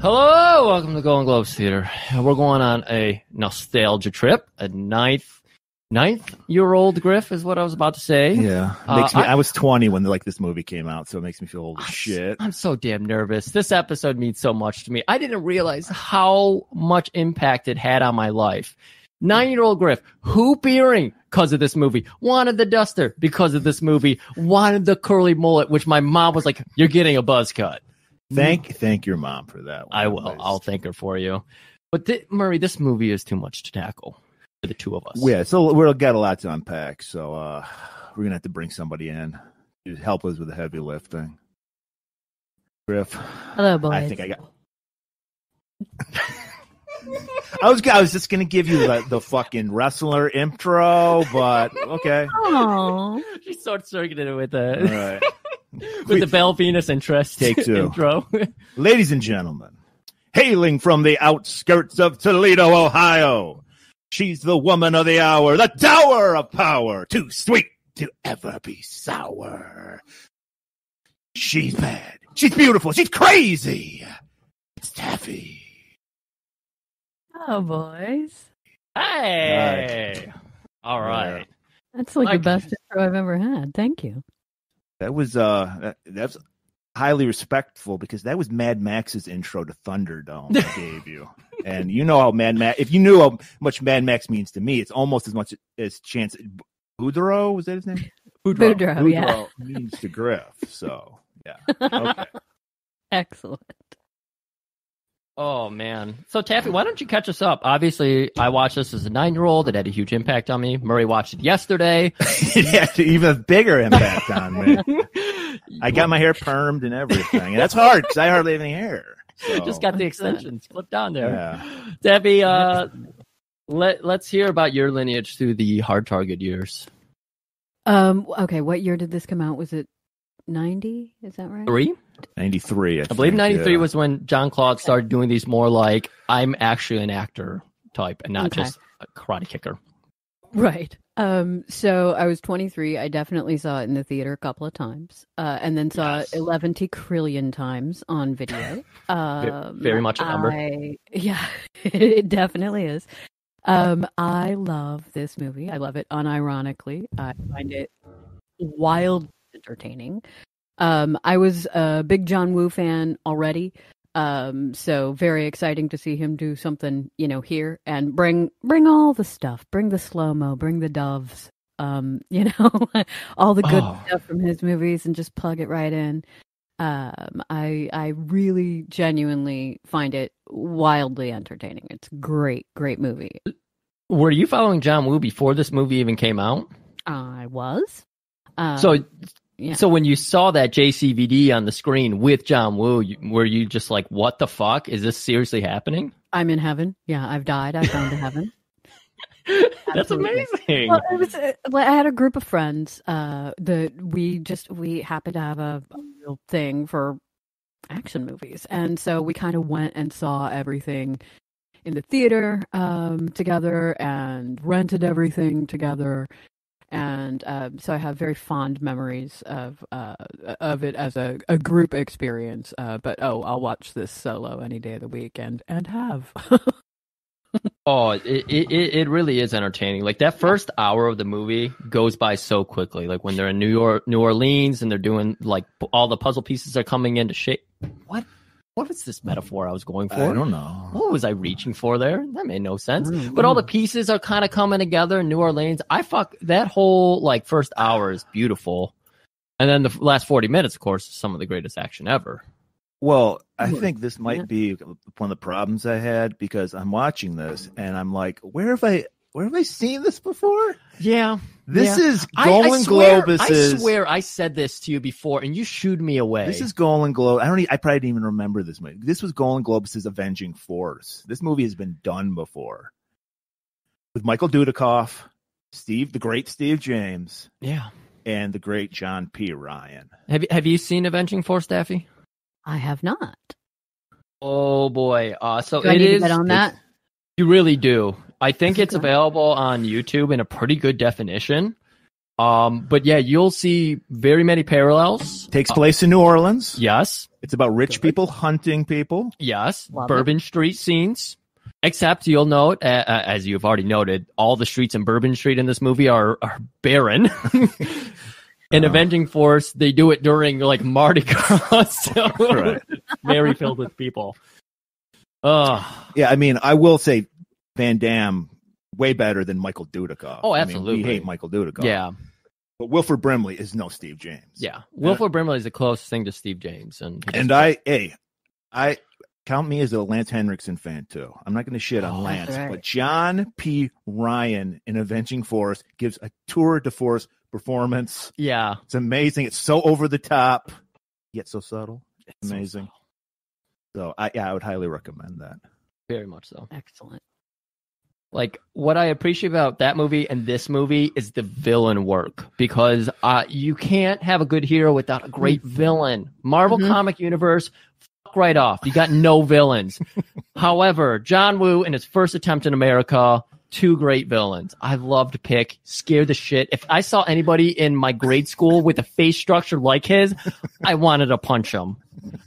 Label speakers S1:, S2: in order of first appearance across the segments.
S1: Hello, welcome to Golden Globes Theater. We're going on a nostalgia trip. A ninth-year-old Griff is what I was about to say.
S2: Yeah, I was 20 when this movie came out, so it makes me feel old as shit.
S1: I'm so damn nervous. This episode means so much to me. I didn't realize how much impact it had on my life. 9-year-old Griff, hoop earring because of this movie. Wanted the duster because of this movie. Wanted the curly mullet, which my mom was like, "You're getting a buzz cut."
S2: Thank your mom for that one.
S1: I will. I'll thank her for you. But Murray, this movie is too much to tackle for the two of us.
S2: Yeah, so we'll got a lot to unpack. So we're gonna have to bring somebody in to help us with the heavy lifting. Griff.
S3: Hello, boys.
S2: I think I got. I was just gonna give you the fucking wrestler intro, but okay.
S3: Oh,
S1: She started circuiting it with
S2: All right.
S1: with the Belle Venus interest.
S2: Take two.
S1: Intro.
S2: Ladies and gentlemen, hailing from the outskirts of Toledo, Ohio, she's the woman of the hour, the tower of power, too sweet to ever be sour. She's bad. She's beautiful. She's crazy. It's Taffy.
S3: oh, boys.
S1: Hey. All right.
S3: That's like the best intro I've ever had. Thank you.
S2: That was that's highly respectful because that was Mad Max's intro to Thunderdome I gave you. And you know how if you knew how much Mad Max means to me, it's almost as much as Chance Boudreaux, was that his name?
S3: Boudreaux, yeah.
S2: Means to Griff. So yeah. Okay.
S3: Excellent.
S1: Oh, man. So, Taffy, why don't you catch us up? Obviously, I watched this as a 9-year-old. It had a huge impact on me. Murray watched it yesterday.
S2: It had an even bigger impact on me. I got my hair permed and everything. And that's hard because I hardly have any hair. So.
S1: Just got the extensions flipped on there.
S2: Yeah.
S1: Taffy, let's hear about your lineage through the Hard Target years.
S3: Okay, what year did this come out? Was it 90? Is that right?
S1: 3?
S2: 93, I
S1: believe 93
S2: yeah.
S1: was when John Claude started doing these more like, I'm actually an actor type and not just a karate kicker.
S3: Right. So I was 23. I definitely saw it in the theater a couple of times, and then saw it 11 trillion times on video.
S1: Very much a number.
S3: Yeah, it definitely is. I love this movie. I love it unironically. I find it wildly entertaining. I was a big John Woo fan already. So very exciting to see him do something, here and bring all the stuff, bring the slow-mo, bring the doves, all the good stuff from his movies and just plug it right in. I really genuinely find it wildly entertaining. It's a great movie.
S1: Were you following John Woo before this movie even came out?
S3: I was.
S1: So when you saw that JCVD on the screen with John Woo, were you just like, what the fuck? Is this seriously happening?
S3: I'm in heaven. Yeah, I've died. I've gone to heaven.
S1: That's amazing.
S3: Well, I had a group of friends that we happened to have a real thing for action movies. And so we kind of went and saw everything in the theater together and rented everything together. And so I have very fond memories of it as a group experience. But I'll watch this solo any day of the week and have.
S1: It really is entertaining. Like that first hour of the movie goes by so quickly. Like when they're in New Orleans and they're doing like all the puzzle pieces are coming into shape. What was this metaphor I was going for?
S2: I don't know.
S1: What was I reaching for there? That made no sense. But all the pieces are kind of coming together in New Orleans. That whole like first hour is beautiful. And then the last 40 minutes, of course, is some of the greatest action ever.
S2: Well, I think this might be one of the problems I had because I'm watching this and I'm like, where have I seen this before?
S1: Yeah.
S2: This is Golden Globus.
S1: I swear I said this to you before and you shooed me away.
S2: This is Golden Globe. I probably didn't even remember this movie. This was Golden Globus' Avenging Force. This movie has been done before. With Michael Dudikoff, the great Steve James.
S1: Yeah.
S2: And the great John P. Ryan.
S1: Have you seen Avenging Force, Daffy?
S3: I have not.
S1: Oh boy. So
S3: do I need to get on that?
S1: You really do. I think it's available on YouTube in a pretty good definition. But yeah, you'll see very many parallels.
S2: Takes place in New Orleans.
S1: Yes.
S2: It's about rich people hunting people.
S1: Yes.
S3: Love
S1: Bourbon Street scenes. Except you'll note, as you've already noted, all the streets in Bourbon Street in this movie are barren. In Avenging Force, they do it during like Mardi Gras, so
S2: Right.
S1: very filled with people.
S2: Yeah, I mean, I will say Van Damme way better than Michael Dudikoff.
S1: Oh,
S2: I mean,
S1: absolutely.
S2: we hate Michael Dudikoff.
S1: Yeah.
S2: But Wilford Brimley is no Steve James.
S1: Yeah. Wilford Brimley is the closest thing to Steve James.
S2: And I count me as a Lance Henriksen fan too. I'm not going to shit on Lance,
S3: right.
S2: but John P. Ryan in Avenging Force gives a tour de force performance.
S1: Yeah.
S2: It's amazing. It's so over the top, yet so subtle. It's amazing. So I would highly recommend that.
S1: Very much so.
S3: Excellent.
S1: Like, what I appreciate about that movie and this movie is the villain work, because you can't have a good hero without a great villain. Marvel Comic Universe, fuck right off. You got no villains. However, John Woo, in his first attempt in America, 2 great villains. I love to pick, scare the shit. If I saw anybody in my grade school with a face structure like his, I wanted to punch him.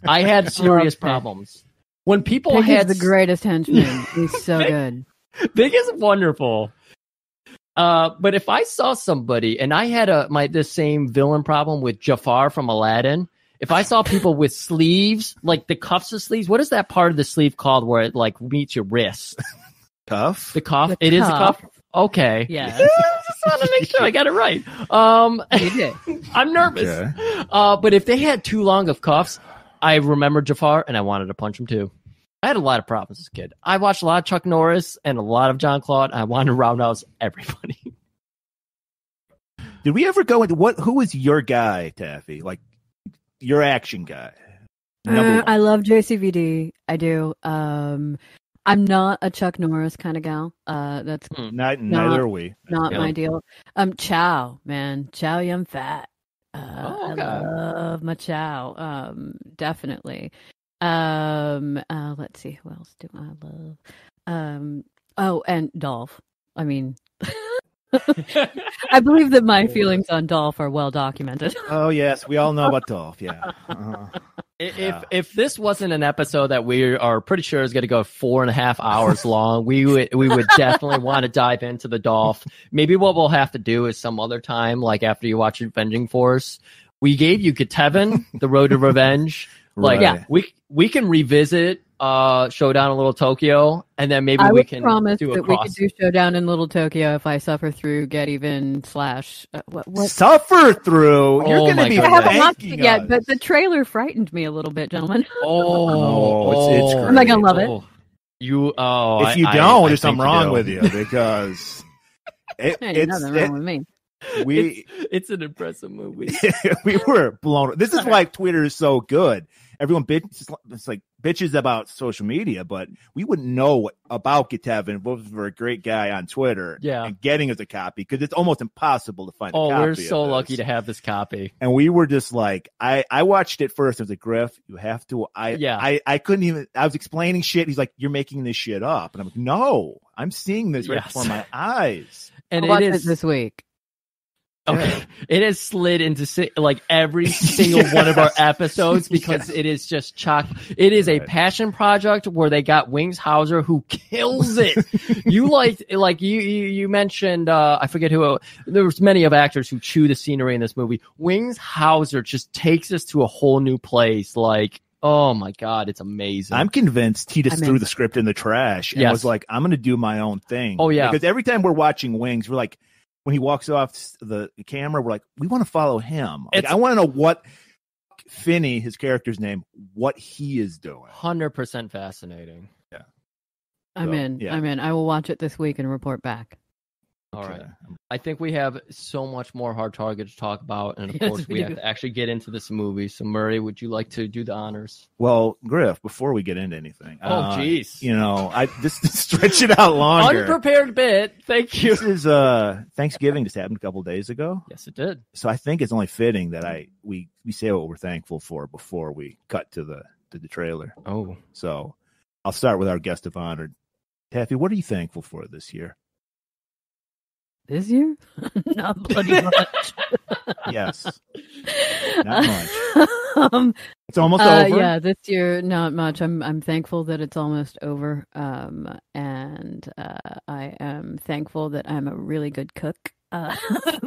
S1: I had serious problems. When people
S3: Pig
S1: had
S3: is the greatest henchman. He's so good.
S1: Big is wonderful. But if I saw somebody, and I had this same villain problem with Jafar from Aladdin. If I saw people with sleeves, like the cuffs of sleeves, what is that part of the sleeve called where it like meets your wrist?
S2: Cuff?
S1: The cuff?
S3: The
S1: It is a
S3: cuff.
S1: cuff? Okay.
S3: Yeah.
S1: Just want to make sure I got it right.
S3: You did.
S1: I'm nervous.
S2: Okay.
S1: But if they had too long of cuffs, I remember Jafar and I wanted to punch him too. I had a lot of problems as a kid. I watched a lot of Chuck Norris and a lot of John Claude. I wanted to roundhouse everybody.
S2: Did we ever go into who was your guy, Taffy? Like your action guy? Number one.
S3: I love JCVD. I do. I'm not a Chuck Norris kind of gal. That's
S2: Neither are we.
S3: not
S1: Yeah.
S3: my deal. Chow, man. Chow Yum Fat.
S1: Okay.
S3: I love my Chow. Definitely. Let's see, who else do I love? And Dolph. I mean, I believe that my feelings on Dolph are well documented.
S2: Oh yes, we all know about Dolph. Yeah.
S1: If this wasn't an episode that we are pretty sure is going to go 4.5 hours long, we would definitely want to dive into the Dolph. Maybe what we'll have to do is some other time, like after you watch Avenging Force, we gave you Ketevin, The Road to Revenge. Like,
S2: Right.
S1: we can revisit Showdown in Little Tokyo, and then maybe
S3: I
S1: we
S3: would
S1: can
S3: promise
S1: do a
S3: that we
S1: cross.
S3: could do Showdown in Little Tokyo if I suffer through Get Even / what?
S2: Suffer through. You're
S1: Oh
S2: going to
S1: my
S2: be.
S1: God.
S3: I haven't watched
S2: thanking
S3: it yet,
S2: us.
S3: but the trailer frightened me a little bit, gentlemen.
S2: it's
S3: Am I gonna love it?
S2: If you don't, there's something wrong with you because
S3: Ain't nothing wrong with me.
S1: It's an impressive movie.
S2: we were blown. This is why Twitter is so good. Everyone bitches about social media, but we wouldn't know about Ketevin if it was for a great guy on Twitter.
S1: Yeah.
S2: And getting us a copy because it's almost impossible to find.
S1: Oh,
S2: a copy
S1: we're
S2: of
S1: so
S2: this.
S1: lucky to have this copy.
S2: And we were just like, I watched it first. I was like, Griff, you have to. I couldn't even. I was explaining shit. He's like, you're making this shit up, and I'm like, no, I'm seeing this right
S1: Yes.
S2: before my eyes.
S1: And
S3: I'll watch
S1: it
S3: it
S1: is
S3: this week.
S1: okay. It has slid into like every single one of our episodes because it is just chock. It is a passion project where they got Wings Hauser who kills it. You mentioned I forget who. There was many of actors who chew the scenery in this movie. Wings Hauser just takes us to a whole new place. Like, oh my god, it's amazing.
S2: I'm convinced he just
S3: I'm
S2: threw
S3: in.
S2: the script in the trash and
S1: Yes.
S2: was like, I'm going to do my own thing.
S1: Oh, yeah.
S2: Because every time we're watching Wings, we're like, when he walks off the camera, we're like, we want to follow him. Like, I want to know what Finney, his character's name, what he is doing.
S1: 100% fascinating.
S3: I'm
S2: So,
S3: in.
S2: yeah.
S3: I'm in. I will watch it this week and report back.
S1: All
S2: Okay.
S1: right. I think we have so much more Hard Target to talk about, and of
S3: Yes,
S1: course
S3: we
S1: we have
S3: do.
S1: to actually get into this movie. So Murray, would you like to do the honors?
S2: Well, Griff, before we get into anything,
S1: Oh, jeez.
S2: I just stretch it out longer.
S1: Unprepared bit. Thank you.
S2: This is Thanksgiving just happened a couple days ago.
S1: Yes, it did.
S2: So I think it's only fitting that we say what we're thankful for before we cut to the trailer.
S1: Oh,
S2: So I'll start with our guest of honor. Taffy, what are you thankful for this year?
S3: This year? Not bloody much.
S2: Yes. Not much. It's almost over.
S3: Yeah, this year not much. I'm thankful that it's almost over. And I am thankful that I'm a really good cook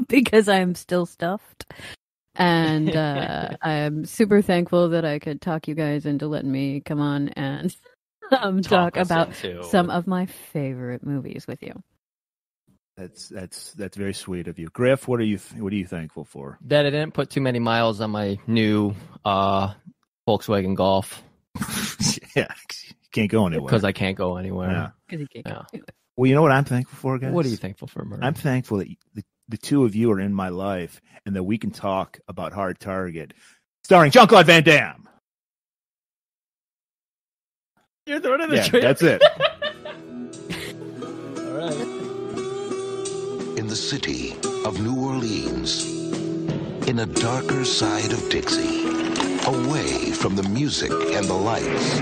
S3: because I'm still stuffed. And I'm super thankful that I could talk you guys into letting me come on and talk about some of my favorite movies with you.
S2: That's very sweet of you, Griff. What are you thankful for?
S1: That I didn't put too many miles on my new Volkswagen Golf.
S2: Yeah, you can't go anywhere
S1: because I can't go anywhere.
S2: Yeah. Well, you know what I'm thankful for, guys?
S1: What are you thankful for, Murray?
S2: I'm thankful that the two of you are in my life and that we can talk about Hard Target, starring Jean-Claude Van Damme.
S1: You're throwing in the trailer.
S2: That's it.
S1: All right.
S4: In the city of New Orleans, in a darker side of Dixie, away from the music and the lights,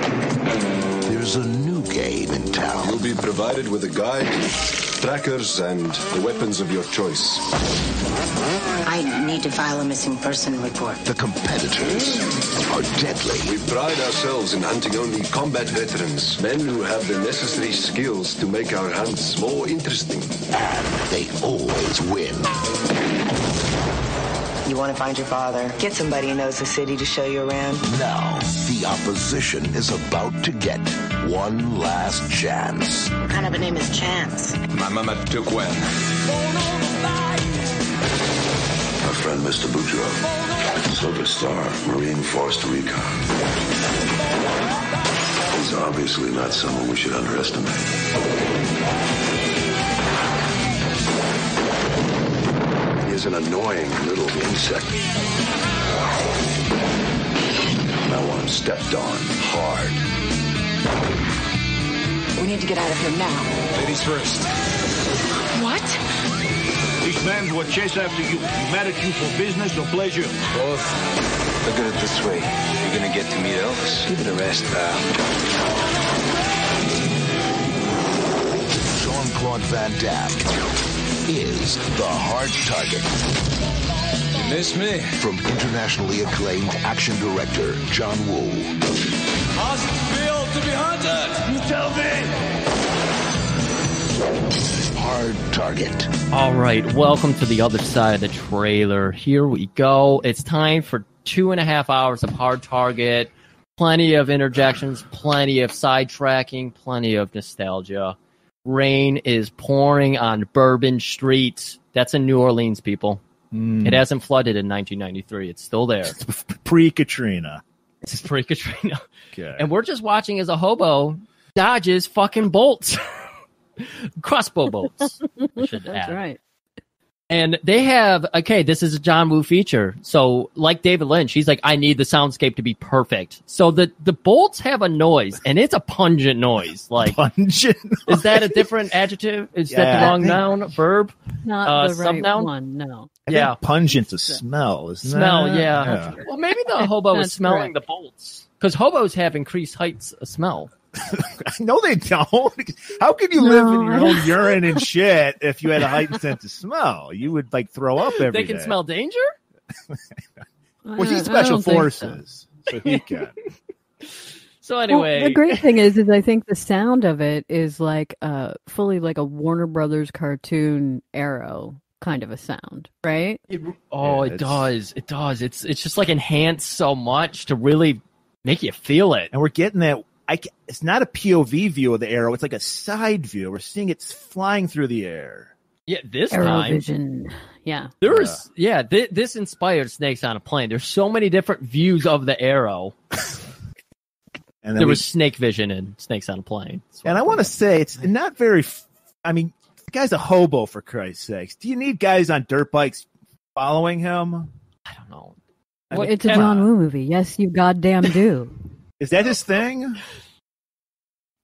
S4: there's a new game in town.
S5: You'll be provided with a guide, trackers, and the weapons of your choice.
S6: I need to file a missing person report.
S4: The competitors are deadly.
S5: We pride ourselves in hunting only combat veterans, men who have the necessary skills to make our hunts more interesting.
S4: And they always win.
S6: You want to find your father? Get somebody who knows the city to show you around.
S4: Now, the opposition is about to get one last chance.
S6: What kind of a name is Chance?
S5: My mama took one.
S7: Our friend Mr. Boudreaux, Silver Star, Marine Force Recon. He's obviously not someone we should underestimate. He's an annoying little insect. And I want him stepped on hard.
S6: We need to get out of here now.
S5: Ladies first.
S6: What?
S8: These men will chase after you. Mad at you for business or pleasure?
S9: Both. Look at it this way. You're gonna get to meet Elvis. Give it a rest, pal.
S4: Jean-Claude Van Damme is the Hard Target.
S9: You miss me?
S4: From internationally acclaimed action director John Woo.
S9: How's it feel to be hunted?
S8: You tell me.
S4: Hard Target.
S1: All right, welcome to the other side of the trailer. Here we go. It's time for 2.5 hours of Hard Target. Plenty of interjections, plenty of sidetracking, plenty of nostalgia. Rain is pouring on Bourbon Street. That's in New Orleans, people. It hasn't flooded in 1993. It's still there.
S2: Pre-Katrina.
S1: This is pre-Katrina.
S2: Okay.
S1: And we're just watching as a hobo dodges fucking bolts. Crossbow bolts. I should
S3: That's
S1: add.
S3: right.
S1: And they have, this is a John Woo feature. So, like David Lynch, he's like, I need the soundscape to be perfect. So the bolts have a noise, and it's a pungent noise. Like,
S2: Pungent.
S1: is that a different adjective? Is that the wrong noun, verb?
S3: Not the right
S1: subnoun?
S3: one, no.
S1: Yeah.
S2: Pungent's a smell, isn't
S1: Smell,
S2: it?
S1: yeah. Well, maybe the hobo is
S3: That's
S1: smelling
S3: correct.
S1: the bolts. Because hobos have increased heights of smell.
S2: No, they don't. How could you live in your own urine and shit if you had a heightened sense of smell? You would throw up every day.
S1: They can smell danger?
S2: Well, he's
S3: I
S2: special
S3: don't think
S2: forces, so he can.
S1: So anyway.
S3: Well, the great thing is I think the sound of it is fully like a Warner Brothers cartoon Arrow kind of a sound, right?
S1: It does. It does. It's just enhanced so much to really make you feel it.
S2: And we're getting that. It's not a POV view of the arrow. It's like a side view. We're seeing it's flying through the air.
S1: Yeah, this
S3: Arrow
S1: time.
S3: vision. Yeah.
S1: This inspired Snakes on a Plane. There's so many different views of the arrow.
S2: And
S1: there was snake vision in Snakes on a Plane.
S2: And I want to say it's not very. I mean, the guy's a hobo, for Christ's sakes. Do you need guys on dirt bikes following him?
S1: I don't know.
S3: Well, it's a John Woo movie. Yes, you goddamn do.
S2: Is that his thing?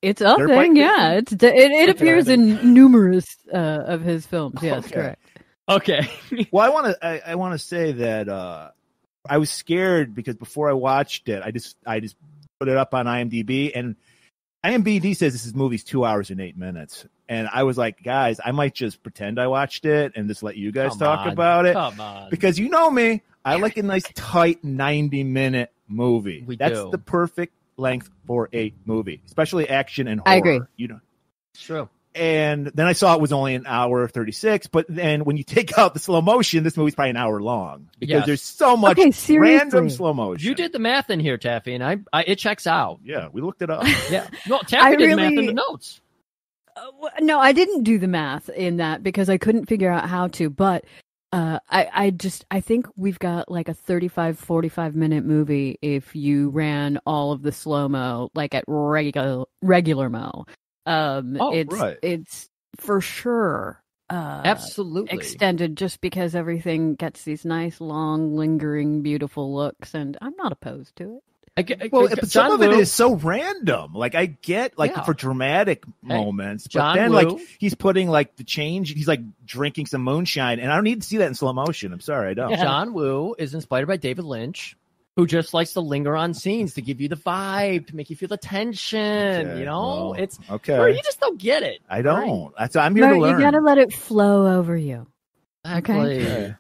S3: It's a
S2: Dirt
S3: thing,
S2: bike
S3: yeah. It appears in numerous of his films. Yes,
S2: Okay.
S3: correct.
S1: Okay.
S2: Well, I want to say that I was scared because before I watched it, I just put it up on IMDb, and IMDb says this movie's 2 hours and 8 minutes. And I was like, guys, I might just pretend I watched it and just let you guys talk about it.
S1: Come on.
S2: Because you know me, I like a nice tight 90-minute movie. That's the perfect length for a movie, especially action and horror.
S3: I agree.
S2: You know,
S1: It's true.
S2: And then I saw it was only an hour 36, but then when you take out the slow motion, this movie's probably an hour long because there's so much random slow motion.
S1: You did the math in here, Taffy, and it checks out.
S2: Yeah, we looked it up.
S1: Yeah, no, Taffy did math in the notes.
S3: No, I didn't do the math in that because I couldn't figure out how to, but I think we've got like a 45 minute movie if you ran all of the slow-mo like at regular mo. It's for sure
S1: absolutely
S3: extended just because everything gets these nice, long, lingering, beautiful looks, and I'm not opposed to it.
S2: But some of it is so random. Like I get for dramatic moments, but then like he's putting like the change. He's like drinking some moonshine, and I don't need to see that in slow motion. I'm sorry, I don't.
S1: John Woo is inspired by David Lynch, who just likes to linger on scenes to give you the vibe, to make you feel the tension.
S2: Okay,
S1: you know, it's
S2: okay.
S1: You just don't get it.
S2: I don't. I'm here to learn.
S3: You gotta let it flow over you.
S1: Exactly. Okay.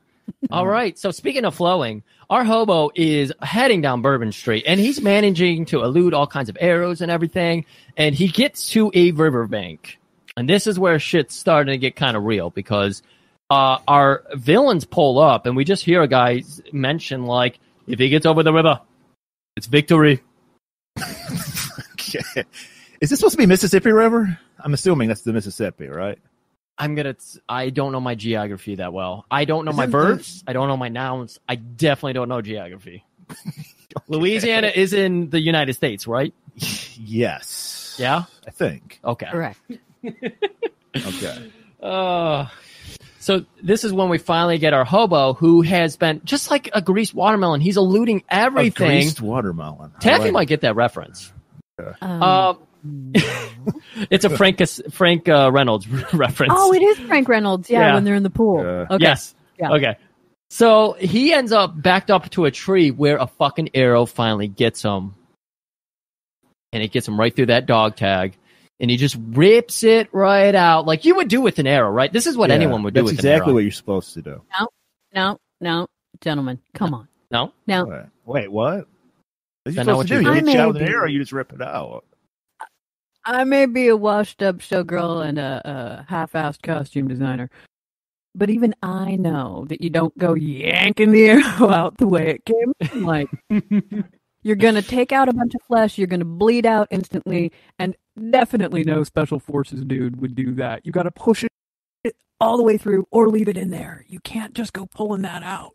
S1: All right. So speaking of flowing, our hobo is heading down Bourbon Street, and he's managing to elude all kinds of arrows and everything. And he gets to a riverbank, and this is where shit's starting to get kind of real because our villains pull up, and we just hear a guy mention like, "If he gets over the river, it's victory."
S2: Okay. Is this supposed to be Mississippi River? I'm assuming that's the Mississippi, right?
S1: I don't know my geography that well. I don't know my verbs. I don't know my nouns. I definitely don't know geography. Okay. Louisiana is in the United States, right?
S2: Yes.
S1: Yeah?
S2: I think.
S1: Okay.
S3: Correct.
S2: Okay.
S1: So this is when we finally get our hobo who has been, just like a greased watermelon, he's eluding everything.
S2: A greased watermelon.
S1: Taffy might get that reference. It's a Frank Reynolds reference.
S3: Oh, it is Frank Reynolds. Yeah, when they're in the pool. Okay.
S1: Yes. Yeah. Okay. So he ends up backed up to a tree where a fucking arrow finally gets him, and it gets him right through that dog tag, and he just rips it right out like you would do with an arrow, right? This is what anyone would do with an arrow.
S2: That's exactly what you're supposed to do.
S3: No, gentlemen, come on.
S1: No.
S2: Wait, what? What are you supposed to do? You hit you out with an arrow, you just rip it out.
S3: I may be a washed-up showgirl and a half-assed costume designer, but even I know that you don't go yanking the arrow out the way it came. Like, you're going to take out a bunch of flesh, you're going to bleed out instantly, and definitely no special forces dude would do that. You got to push it all the way through or leave it in there. You can't just go pulling that out.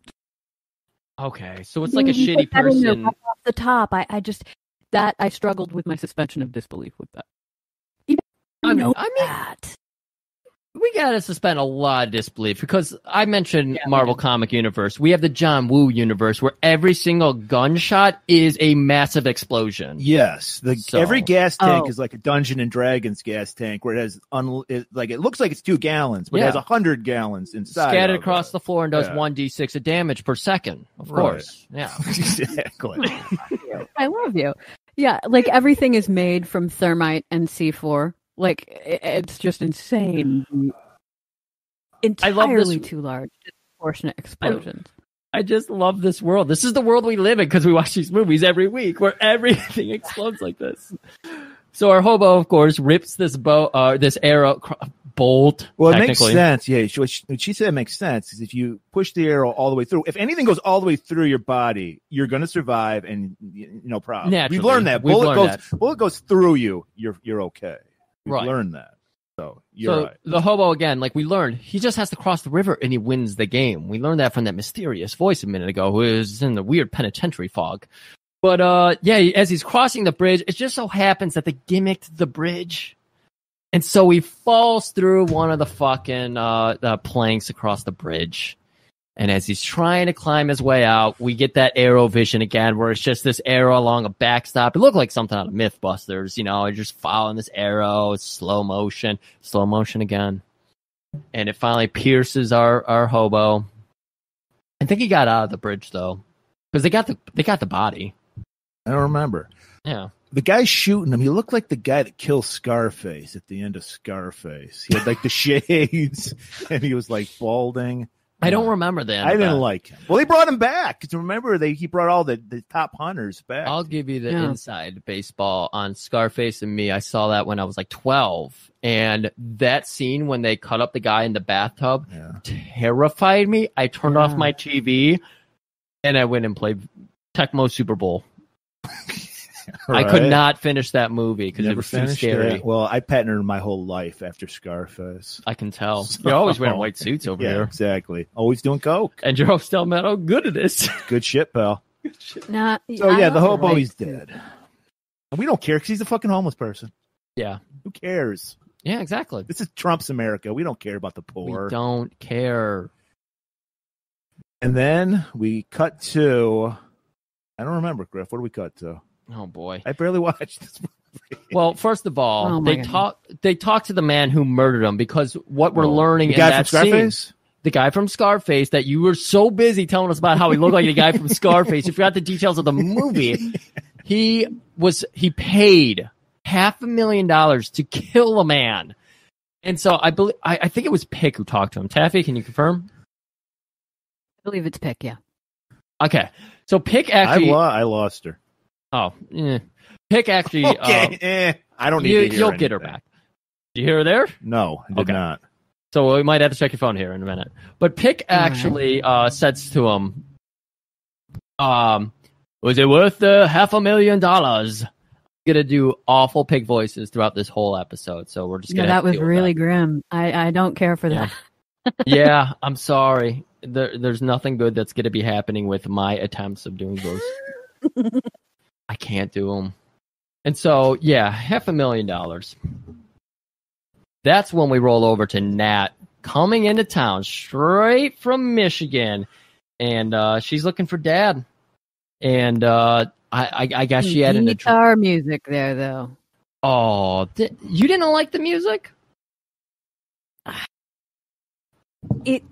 S1: Okay, so it's like a shitty person.
S3: Right off the top, I struggled with my suspension of disbelief with that. I mean,
S1: we gotta suspend a lot of disbelief because I mentioned Marvel Comic Universe. We have the John Woo universe where every single gunshot is a massive explosion.
S2: Yes, every gas tank is like a Dungeons and Dragons gas tank where it has it looks like it's 2 gallons, but it has 100 gallons inside.
S1: Scattered across the floor and does 1d6 of damage per second. Of course, yeah,
S2: exactly.
S3: I love you. Yeah, like everything is made from thermite and C4. Like, it's just insane. Entirely too large. Disproportionate explosions.
S1: I just love this world. This is the world we live in because we watch these movies every week where everything explodes like this. So our hobo, of course, rips this arrow bolt.
S2: Well, it makes sense. Yeah, what she said makes sense. Is if you push the arrow all the way through, if anything goes all the way through your body, you're going to survive, and no problem.
S1: Naturally.
S2: We've learned that. Bullet goes through you. You're okay. We've learned that. So you're right.
S1: The hobo, again, like we learned, he just has to cross the river and he wins the game. We learned that from that mysterious voice a minute ago who is in the weird penitentiary fog. But as he's crossing the bridge, it just so happens that they gimmicked the bridge. And so he falls through one of the fucking planks across the bridge. And as he's trying to climb his way out, we get that arrow vision again, where it's just this arrow along a backstop. It looked like something out of Mythbusters, just following this arrow. It's slow motion again. And it finally pierces our hobo. I think he got out of the bridge though, because they got the body.
S2: I don't remember.
S1: Yeah.
S2: the guy shooting him, he looked like the guy that killed Scarface at the end of Scarface. He had like the shades, and he was like balding.
S1: I don't remember that.
S2: I didn't like him. Well, they brought him back. Because remember, he brought all the top hunters back.
S1: I'll give you the inside baseball on Scarface and Me. I saw that when I was like 12. And that scene when they cut up the guy in the bathtub terrified me. I turned off my TV and I went and played Tecmo Super Bowl.
S2: Right.
S1: I could not finish that movie because it was too scary.
S2: It? Well, I patented my whole life after Scarface.
S1: I can tell. So, you're always wearing white suits over here.
S2: Exactly. Always doing coke.
S1: And Joe Stelmetto, good at it.
S2: Good shit, pal.
S3: Nah,
S2: So, the hobo's dead. And we don't care because he's a fucking homeless person.
S1: Yeah.
S2: Who cares?
S1: Yeah, exactly.
S2: This is Trump's America. We don't care about the poor.
S1: We don't care.
S2: And then we cut to... I don't remember, Griff. What do we cut to?
S1: Oh boy,
S2: I barely watched this movie.
S1: Well, first of all, they talk to the man who murdered him because what we're learning in that scene, the guy from Scarface that you were so busy telling us about how he looked like the guy from Scarface, you forgot the details of the movie. He paid $500,000 to kill a man, and so I think it was Pick who talked to him. Taffy, can you confirm?
S3: I believe it's Pick. Yeah.
S1: Okay, so Pick actually,
S2: I lost her.
S1: Oh, Pick actually.
S2: Okay, I don't need to hear
S1: You'll get her back. Did you hear her there?
S2: No, I did not.
S1: So we might have to check your phone here in a minute. But Pick actually says to him, was it worth the $500,000? I'm gonna do awful Pick voices throughout this whole episode, so we're just gonna.
S3: That was really grim. I don't care for that.
S1: Yeah, I'm sorry. There's nothing good that's gonna be happening with my attempts of doing those. I can't do them. And so, $500,000. That's when we roll over to Nat coming into town straight from Michigan. And she's looking for Dad. And I guess she had
S3: guitar music there, though.
S1: Oh, you didn't like the music?
S3: It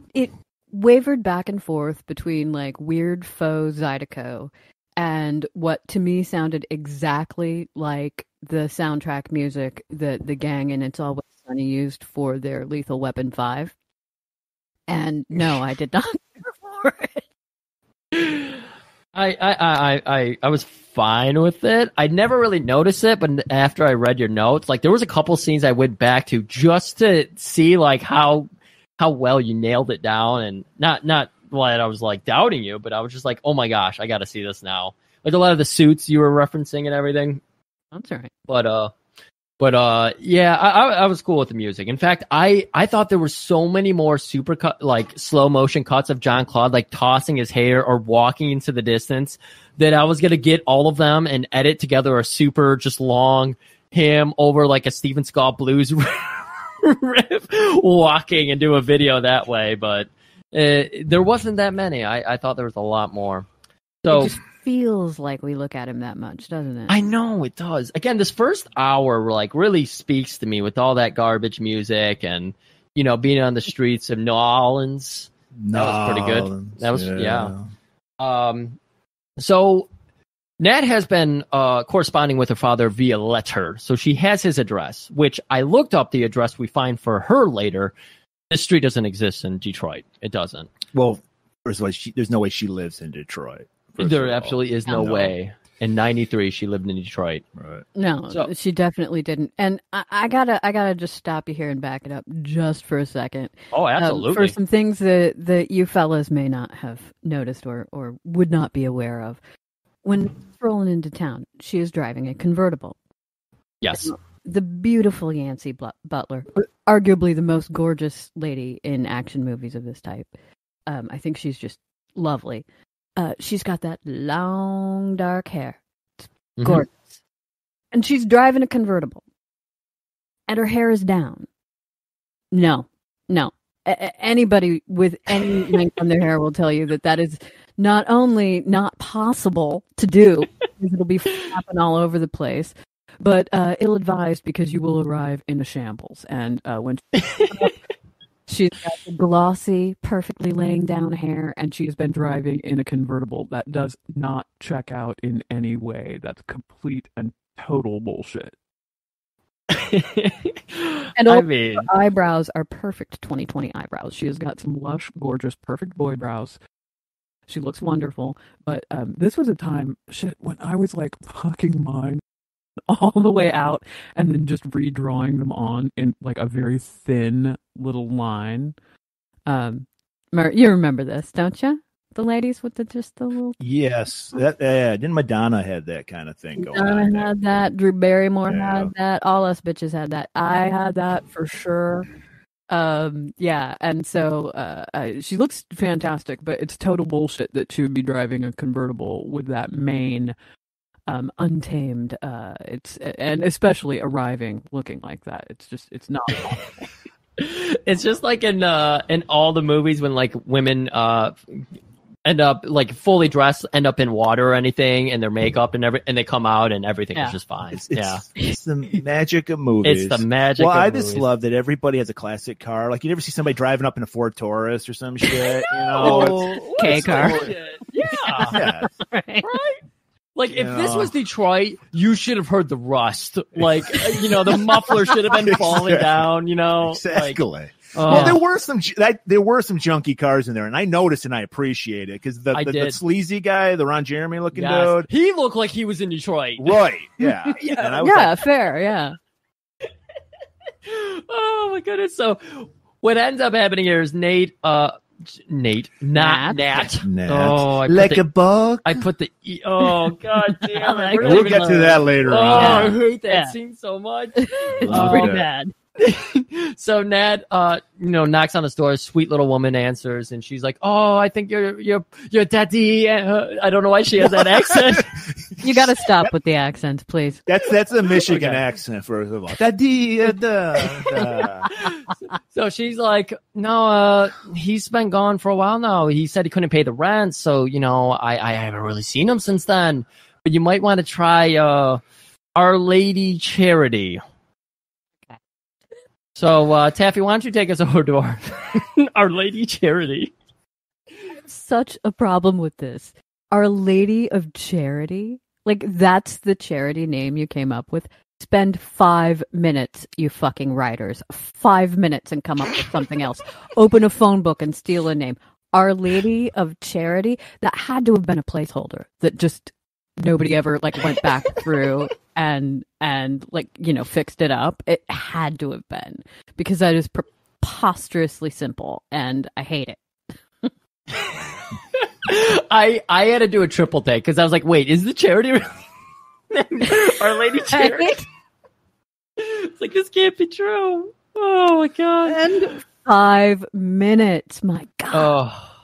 S3: wavered back and forth between like weird faux Zydeco and what to me sounded exactly like the soundtrack music that the gang in It's Always Sunny used for their Lethal Weapon 5. And no, I did not care for it.
S1: I was fine with it. I never really noticed it, but after I read your notes, like there was a couple scenes I went back to just to see like how well you nailed it down, and not what I was like doubting you, but I was just like, oh my gosh, I got to see this now. Like a lot of the suits you were referencing and everything.
S3: That's all right.
S1: But yeah, I was cool with the music. In fact, I thought there were so many more super cut, like slow motion cuts of John Claude, like tossing his hair or walking into the distance, that I was going to get all of them and edit together a super just long him over like a Steven Seagal blues riff walking and do a video that way. But there wasn't that many. I thought there was a lot more. So
S3: it just feels like we look at him that much, doesn't it?
S1: I know it does. Again, this first hour like really speaks to me with all that garbage music and being on the streets of New Orleans. That was pretty good. That was yeah. So Nat has been corresponding with her father via letter, so she has his address. Which I looked up the address we find for her later. This street doesn't exist in Detroit. It doesn't.
S2: Well, first of all, there's no way she lives in Detroit.
S1: There absolutely is no way. In '93, she lived in Detroit.
S2: Right.
S3: No, she definitely didn't. And I gotta just stop you here and back it up just for a second.
S1: Oh, absolutely.
S3: For some things that you fellas may not have noticed or would not be aware of. When she's rolling into town, she is driving a convertible.
S1: Yes.
S3: The beautiful Yancey Butler, arguably the most gorgeous lady in action movies of this type. I think she's just lovely. She's got that long, dark hair. It's gorgeous. And she's driving a convertible. And her hair is down. No. Anybody with any length on their hair will tell you that is not only not possible to do, because it'll be flapping all over the place, but ill-advised because you will arrive in a shambles. And when she's got the glossy, perfectly laying down hair, and she has been driving in a convertible that does not check out in any way. That's complete and
S10: total bullshit.
S3: And
S1: I
S3: all
S1: mean,
S3: her eyebrows are perfect 2020 eyebrows. She has got some
S10: Lush, gorgeous, perfect boy brows. She looks wonderful. But this was a time, when I was like fucking mine all the way out and then just redrawing them on in like a very thin little line.
S3: You remember this, don't you? The ladies with the little.
S2: Yes, that didn't Madonna had that kind of thing going on?
S3: Madonna had that. Drew Barrymore
S2: Yeah.
S3: had that. All us bitches had that. I had that for sure. Yeah, and so
S10: She looks fantastic, but it's total bullshit that she would be driving a convertible with that mane untamed. And especially arriving looking like that. It's not.
S1: it's just like in all the movies when like women end up like fully dressed, end up in water or anything, and their makeup and and they come out and everything is just fine.
S2: It's the magic of movies.
S1: It's the magic.
S2: Well,
S1: of
S2: I
S1: movies.
S2: just love that everybody has a classic car. Like you never see somebody driving up in a Ford Taurus or some shit. You know,
S3: K car.
S1: Yeah.
S3: Right.
S1: Like, if this was Detroit, you should have heard the rust. Like, the muffler should have been falling down,
S2: Exactly.
S1: Like,
S2: well, there were some junky cars in there, and I noticed and I appreciate it because the sleazy guy, the Ron Jeremy looking dude,
S1: he looked like he was in Detroit.
S2: Right? Yeah.
S3: Yeah,
S2: And I was
S3: fair. Yeah.
S1: Oh my goodness! So, what ends up happening here is Nat.
S2: Nat.
S1: Oh,
S2: like a bug.
S1: I put the E. Oh god damn it!
S2: We'll get to that later
S1: Oh,
S2: on.
S1: I hate that scene so much.
S3: It's pretty bad.
S1: So Nat, knocks on the door. Sweet little woman answers, and she's like, "Oh, I think you're daddy." I don't know why she has that accent.
S3: You got to stop with the accents, please.
S2: That's a Michigan accent, first of all. Daddy.
S1: So she's like, "No, he's been gone for a while now. He said he couldn't pay the rent, so I haven't really seen him since then. But you might want to try Our Lady Charity." So, Taffy, why don't you take us over to Our Lady Charity?
S3: Such a problem with this. Our Lady of Charity? Like, that's the charity name you came up with? Spend 5 minutes, you fucking writers. 5 minutes and come up with something else. Open a phone book and steal a name. Our Lady of Charity? That had to have been a placeholder that just nobody ever went back through and fixed it up. It had to have been, because that is preposterously simple and I hate it.
S1: I had to do a triple take because I was like, wait, is the charity Our Lady Charity? It's like, this can't be true. Oh my god.
S3: And 5 minutes, my god.
S1: Oh,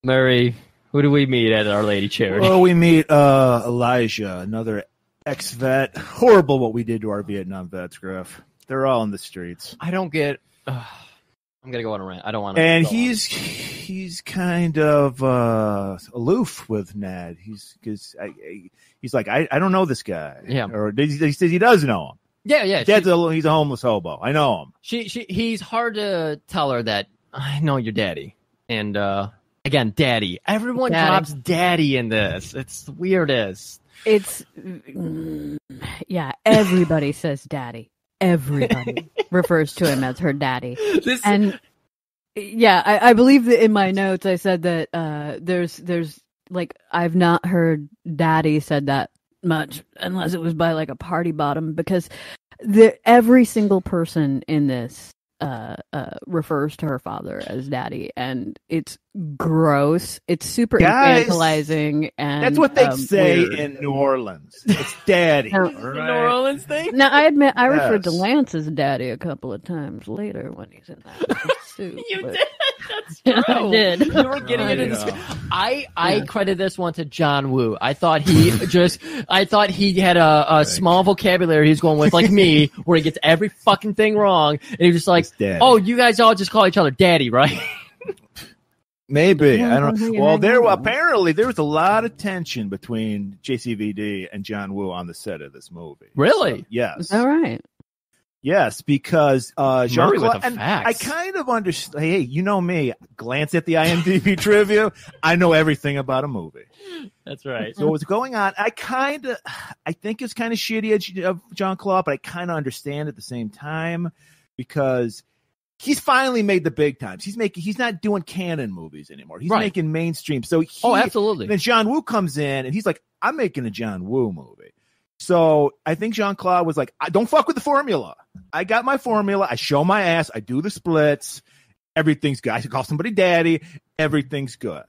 S1: Murray, who do we meet at Our Lady Charity?
S2: Well, we meet Elijah, another ex-vet. Horrible what we did to our Vietnam vets, Griff. They're all in the streets.
S1: I don't get. I'm gonna go on a rant. I don't want to.
S2: And he's kind of aloof with Ned. He's like, I don't know this guy.
S1: Yeah.
S2: Or he says he does know him.
S1: Yeah.
S2: He's a homeless hobo. I know him.
S1: He's hard to tell her that I know your daddy. And again, daddy. Everyone drops daddy in this. It's the weirdest.
S3: It's everybody says daddy. Everybody refers to him as her daddy. I believe that in my notes I said that there's I've not heard daddy said that much unless it was by a party bottom, because every single person in this refers to her father as daddy, and it's gross. It's super infantilizing, and
S2: that's what they say
S3: weird.
S2: in New Orleans. It's daddy.
S1: The New Orleans thing.
S3: Now I admit I referred to Lance as daddy a couple of times later when he's in that suit.
S1: You did. That's true.
S3: I did.
S1: You were getting it in the I credit this one to John Woo. I thought he had a small vocabulary he's going with, like me, where he gets every fucking thing wrong, and he's just like, "Oh, you guys all just call each other daddy, right?"
S2: Maybe. I don't know. Well, apparently there was a lot of tension between JCVD and John Woo on the set of this movie.
S1: Really?
S2: So, yes.
S3: All right.
S2: Yes, because
S1: Murray with
S2: Jean-Claude,
S1: the
S2: and
S1: facts.
S2: I kind of understand. Hey, you know me. I kind of understand. Hey, you know me. Glance at the IMDb trivia. I know everything about a movie.
S1: That's right.
S2: So what's going on? I think it's kind of shitty of Jean-Claude, but I kind of understand at the same time because he's finally made the big times. He's not doing canon movies anymore. He's making mainstream. So
S1: absolutely.
S2: Then John Woo comes in and he's like, I'm making a John Woo movie. So I think Jean-Claude was like, I don't fuck with the formula. I got my formula. I show my ass. I do the splits. Everything's good. I call somebody daddy. Everything's good.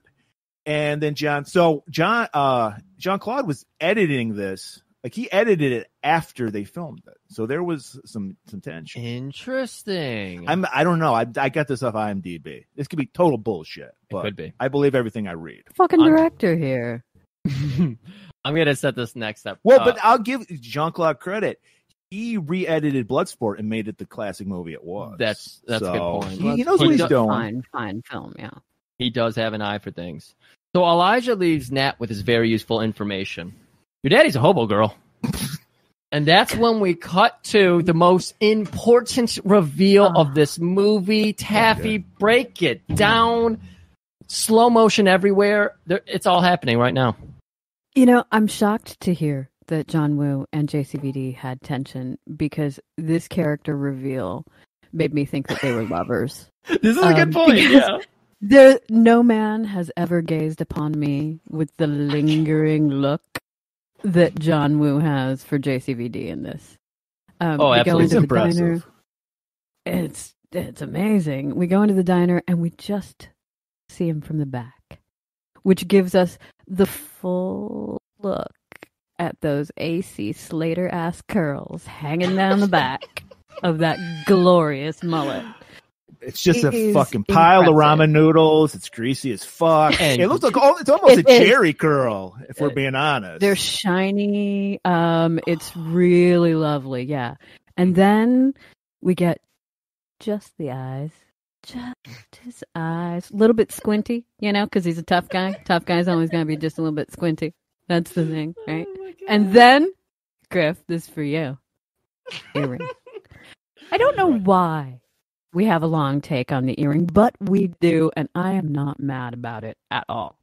S2: And then Jean-Claude was editing this. Like he edited it after they filmed it. So there was some tension.
S1: Interesting.
S2: I don't know. I got this off IMDb. This could be total bullshit. But
S1: it could be.
S2: I believe everything I read.
S3: Fucking director here.
S1: I'm going to set this next up.
S2: Well, but I'll give Jean-Claude credit. He re-edited Bloodsport and made it the classic movie it was.
S1: That's a good point.
S2: He knows what he's doing.
S3: Fine film, yeah.
S1: He does have an eye for things. So Elijah leaves Nat with his very useful information. Your daddy's a hobo, girl. And that's when we cut to the most important reveal of this movie. Taffy, break it down. Slow motion everywhere. It's all happening right now.
S3: You know, I'm shocked to hear that John Woo and JCVD had tension because this character reveal made me think that they were lovers.
S1: This is a good point. Yeah.
S3: No man has ever gazed upon me with the lingering look that John Woo has for JCVD in this.
S1: Absolutely.
S2: It's impressive.
S3: It's amazing. We go into the diner and we just see him from the back, which gives us the full look at those AC Slater ass curls hanging down the back of that glorious mullet.
S2: It's just a fucking pile of ramen noodles. It's greasy as fuck. And it looks like it's almost a Jerry curl, if we're being honest.
S3: They're shiny. It's really lovely, yeah. And then we get just the eyes. Just his eyes. A little bit squinty, you know, because he's a tough guy. Tough guy's always going to be just a little bit squinty. That's the thing, right? And then, Griff, this is for you. Earring. I don't know why we have a long take on the earring, but we do, and I am not mad about it at all.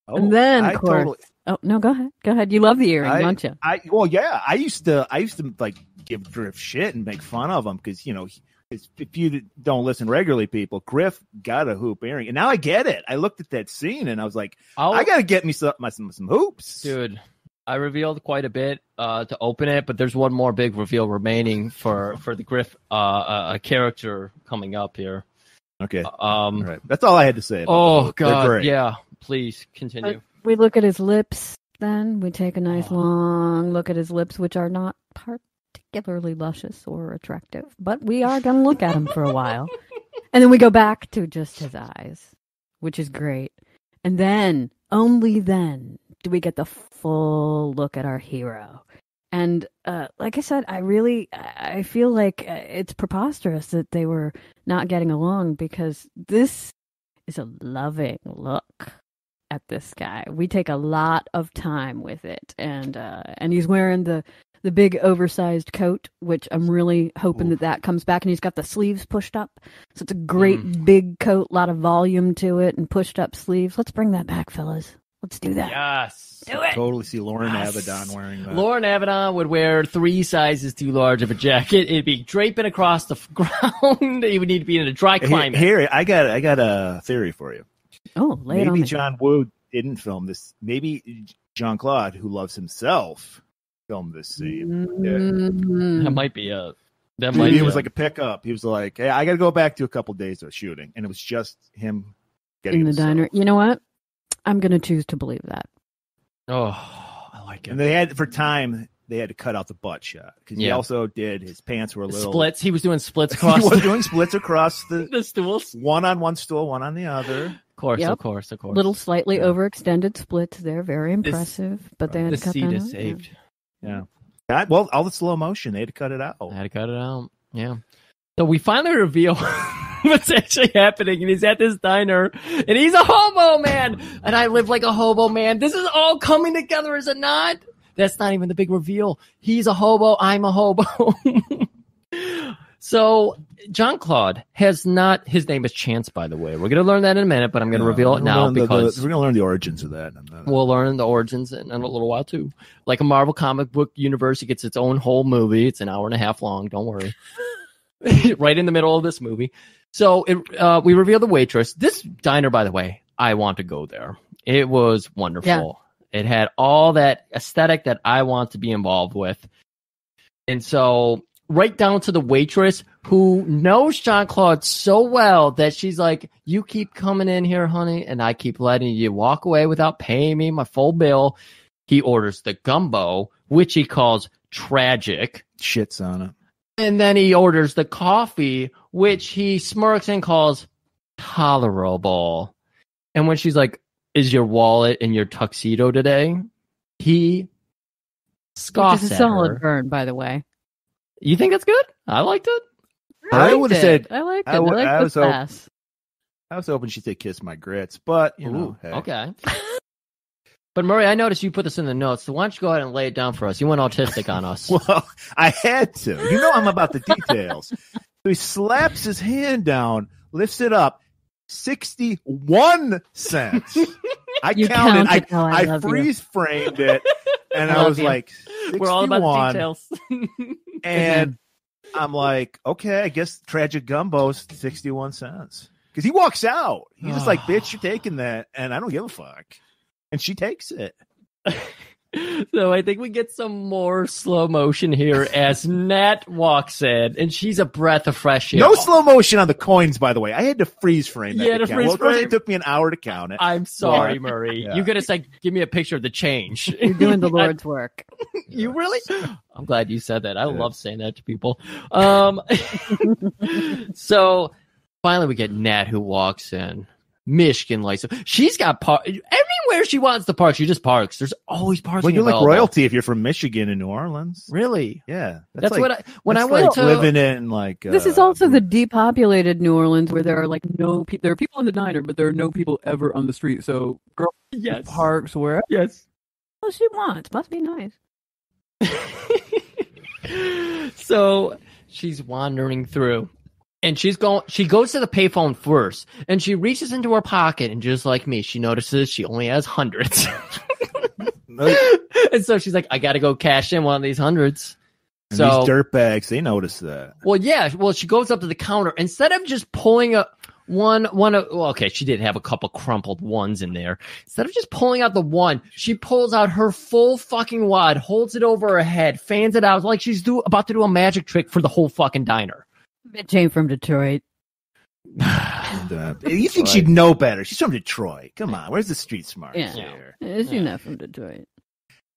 S2: Oh,
S3: and then, of course... Oh, no, go ahead. Go ahead. You love the earring, don't you?
S2: I used to like give Griff shit and make fun of him because, you know, if you don't listen regularly, people, Griff got a hoop earring. And now I get it. I looked at that scene and I was like, I got to get me some hoops.
S1: Dude, I revealed quite a bit to open it, but there's one more big reveal remaining for the Griff character coming up here.
S2: Okay. All right. That's all I had to say.
S1: Oh, God. Yeah. Please continue.
S3: We look at his lips then. We take a nice long look at his lips, which are not particularly luscious or attractive, but we are going to look at him for a while. And then we go back to just his eyes, which is great. And then, only then, do we get the full look at our hero. And like I said, I feel like it's preposterous that they were not getting along because this is a loving look at this guy. We take a lot of time with it, and he's wearing the big oversized coat, which I'm really hoping that comes back, and he's got the sleeves pushed up, so it's a great big coat, a lot of volume to it, and pushed up sleeves. Let's bring that back, fellas. Let's do that.
S1: Yes.
S3: Do it.
S2: Totally see Lauren Avedon wearing that.
S1: Lauren Avedon would wear 3 sizes too large of a jacket. It'd be draping across the ground. He would need to be in a dry climate.
S2: Here, I got a theory for you.
S3: Oh, lay it on me.
S2: Maybe John Woo didn't film this. Maybe Jean-Claude, who loves himself, filmed this scene. Yeah.
S1: That might be a...
S2: Maybe it was like a pickup. He was like, hey, I got to go back to a couple days of shooting. And it was just him getting
S3: in the diner. You know what? I'm going to choose to believe that.
S1: Oh, I like it.
S2: And they had, for time, they had to cut out the butt shot. Because he also did, his pants were a little...
S1: Splits. He was doing splits across...
S2: He was doing splits across the
S1: stools.
S2: One on one stool, one on the other.
S1: Of course.
S3: Little slightly overextended splits there. Very impressive. But they had to cut that out.
S1: The seat is saved.
S2: Yeah. Well, all the slow motion, they had to cut it out.
S1: Yeah. So we finally reveal what's actually happening, and he's at this diner, and he's a hobo man, and I live like a hobo man. This is all coming together, is it not? That's not even the big reveal. He's a hobo. I'm a hobo. So John Claude has not. His name is Chance, by the way. We're going to learn that in a minute, but I'm going to reveal it now because
S2: we're going to learn the origins of that.
S1: We'll learn the origins in a little while too. Like a Marvel comic book universe, it gets its own whole movie. It's an hour and a half long. Don't worry. Right in the middle of this movie. So we reveal the waitress. This diner, by the way, I want to go there. It was wonderful. Yeah. It had all that aesthetic that I want to be involved with. And so right down to the waitress who knows John Claude so well that she's like, you keep coming in here, honey, and I keep letting you walk away without paying me my full bill. He orders the gumbo, which he calls tragic.
S2: Shits on it.
S1: And then he orders the coffee, which he smirks and calls tolerable. And when she's like, is your wallet in your tuxedo today? He scoffs
S3: at her. Which is a solid burn, by the way.
S1: You think that's good? I liked it.
S2: I would have said
S3: I liked it. I liked the pass.
S2: I was hoping she'd say kiss my grits, but you know, hey.
S1: Okay. But Murray, I noticed you put this in the notes, so why don't you go ahead and lay it down for us? You went autistic on us.
S2: Well, I had to. You know I'm about the details. So he slaps his hand down, lifts it up, 61 cents. I counted. I freeze framed it, and I was like, 61.
S1: We're all about the details.
S2: And I'm like, okay, I guess tragic gumbo's 61 cents. Because he walks out. He's just like, bitch, you're taking that, and I don't give a fuck. And she takes it.
S1: So I think we get some more slow motion here as Nat walks in, and she's a breath of fresh air.
S2: No slow motion on the coins, by the way. I had to freeze frame that.
S1: Yeah,
S2: freeze frame. It took me an hour to count it.
S1: I'm sorry, Murray. Yeah. You gotta say, give me a picture of the change.
S3: You're doing the Lord's work.
S1: You really? I'm glad you said that. I love saying that to people. So finally, we get Nat who walks in. Michigan license. She's got everywhere she wants to park. She just parks. There's always parking.
S2: Well, you're
S1: available.
S2: Like royalty if you're from Michigan and New Orleans.
S1: Really?
S2: Yeah.
S1: That's
S2: like,
S1: when I went to
S2: living in like.
S3: This is also the depopulated New Orleans where there are like no people. There are people in the diner, but there are no people ever on the street. So girl parks where.
S1: Yes.
S3: Well, she wants. Must be nice.
S1: So she's wandering through. And she goes to the payphone first, and she reaches into her pocket, and just like me, she notices she only has hundreds. And so she's like, I got to go cash in one of these hundreds.
S2: And these dirtbags, they notice that.
S1: Well, yeah. Well, she goes up to the counter. Instead of just pulling okay, she did have a couple crumpled ones in there. Instead of just pulling out the one, she pulls out her full fucking wad, holds it over her head, fans it out like she's about to do a magic trick for the whole fucking diner.
S3: Bitch ain't from Detroit.
S2: You think she'd know better? She's from Detroit. Come on, where's the street smarts here?
S3: She's not from Detroit.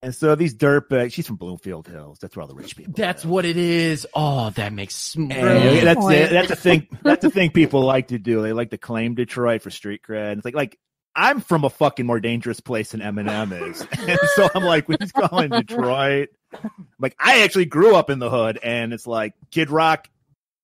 S2: And so these dirtbags, she's from Bloomfield Hills. That's where all the rich people.
S1: That's what it is. Oh, that makes
S2: that's it. That's the thing. That's the thing people like to do. They like to claim Detroit for street cred. It's like I'm from a fucking more dangerous place than Eminem is, and so I'm like, when he's calling Detroit, like I actually grew up in the hood, and it's like Kid Rock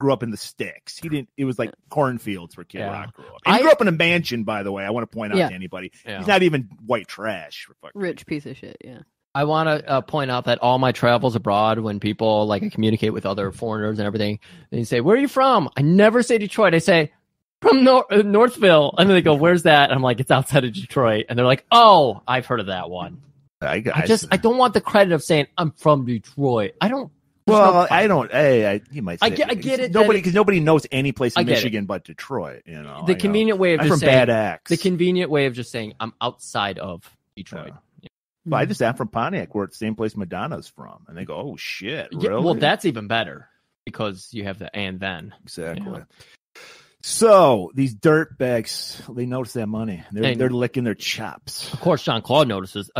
S2: grew up in the sticks. He didn't. It was like cornfields where Kid Rock grew up. And he grew up in a mansion, by the way. I want to point out to anybody, he's not even white trash.
S3: Rich piece of shit. Yeah.
S1: I want to point out that all my travels abroad, when people like I communicate with other foreigners and everything, they say, "Where are you from?" I never say Detroit. I say from Northville, and then they go, "Where's that?" And I'm like, "It's outside of Detroit," and they're like, "Oh, I've heard of that one." I don't want the credit of saying I'm from Detroit. I don't.
S2: Well, I don't. You might say
S1: I get it.
S2: Because nobody knows any place in Michigan but Detroit. You know,
S1: the convenient way of just saying
S2: Bad Axe.
S1: The convenient way of just saying I'm outside of Detroit.
S2: Yeah. Well, I just am from Pontiac. We're at the same place Madonna's from, and they go, "Oh shit, really?"
S1: Well, that's even better because you have the and then
S2: exactly. Yeah. So these dirtbags, they notice that money. They're licking their chops.
S1: Of course, John Claude notices.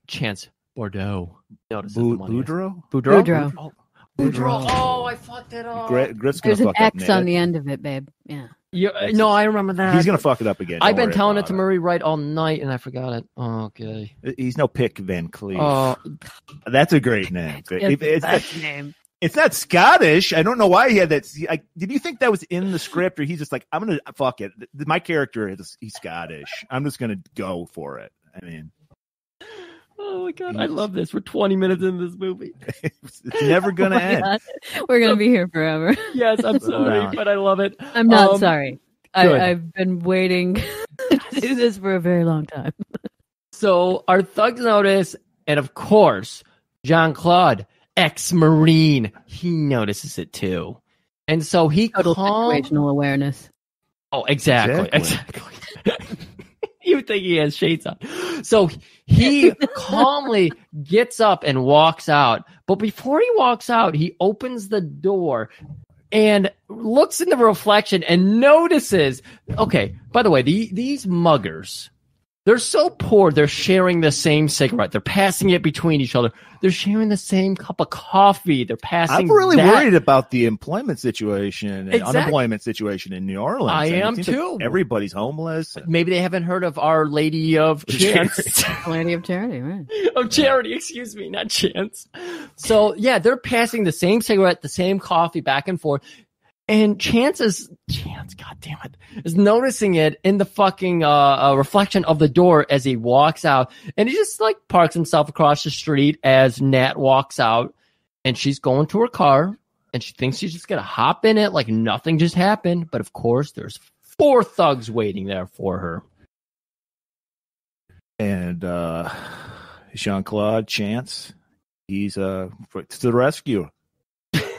S1: Chance Bordeaux notices
S2: Boudreaux.
S1: Boudreaux. Oh, I fucked it up.
S3: There's an X on the end of it, babe. Yeah.
S1: No, I remember that.
S2: He's gonna fuck it up again.
S1: I've been telling it to Murray right all night, and I forgot it. Oh, okay.
S2: He's no Pick Van Cleef. That's a great name. It's not Scottish. I don't know why he had that. Did you think that was in the script, or he's just like, I'm gonna fuck it. My character he's Scottish. I'm just gonna go for it. I mean.
S1: Oh my god, I love this. We're 20 minutes into this movie.
S2: It's never gonna end.
S3: God. We're gonna be here forever.
S1: Yes, I'm sorry, but I love it.
S3: I'm not sorry.
S1: good.
S3: I've been waiting to do this for a very long time.
S1: So our thugs notice, and of course, Jean-Claude, ex-Marine, he notices it too. And so he
S3: Total situational awareness.
S1: Oh, exactly. You think he has shades on. So he calmly gets up and walks out. But before he walks out, he opens the door and looks in the reflection and notices, okay, by the way, these muggers, they're so poor, they're sharing the same cigarette. They're passing it between each other. They're sharing the same cup of coffee. They're passing
S2: I'm really
S1: that.
S2: worried about the employment situation and
S1: Exactly.
S2: unemployment situation in New Orleans.
S1: I
S2: mean, it
S1: am
S2: seems
S1: too.
S2: like everybody's homeless.
S1: Maybe they haven't heard of Our Lady of Chance.
S3: Lady of Charity, right?
S1: Of Charity, excuse me, not Chance. So, yeah, they're passing the same cigarette, the same coffee back and forth. And Chance, God damn it, is noticing it in the fucking reflection of the door as he walks out. And he just like parks himself across the street as Nat walks out. And she's going to her car. And she thinks she's just going to hop in it like nothing just happened. But of course, there's 4 thugs waiting there for her.
S2: And Jean-Claude Chance, he's to the rescue.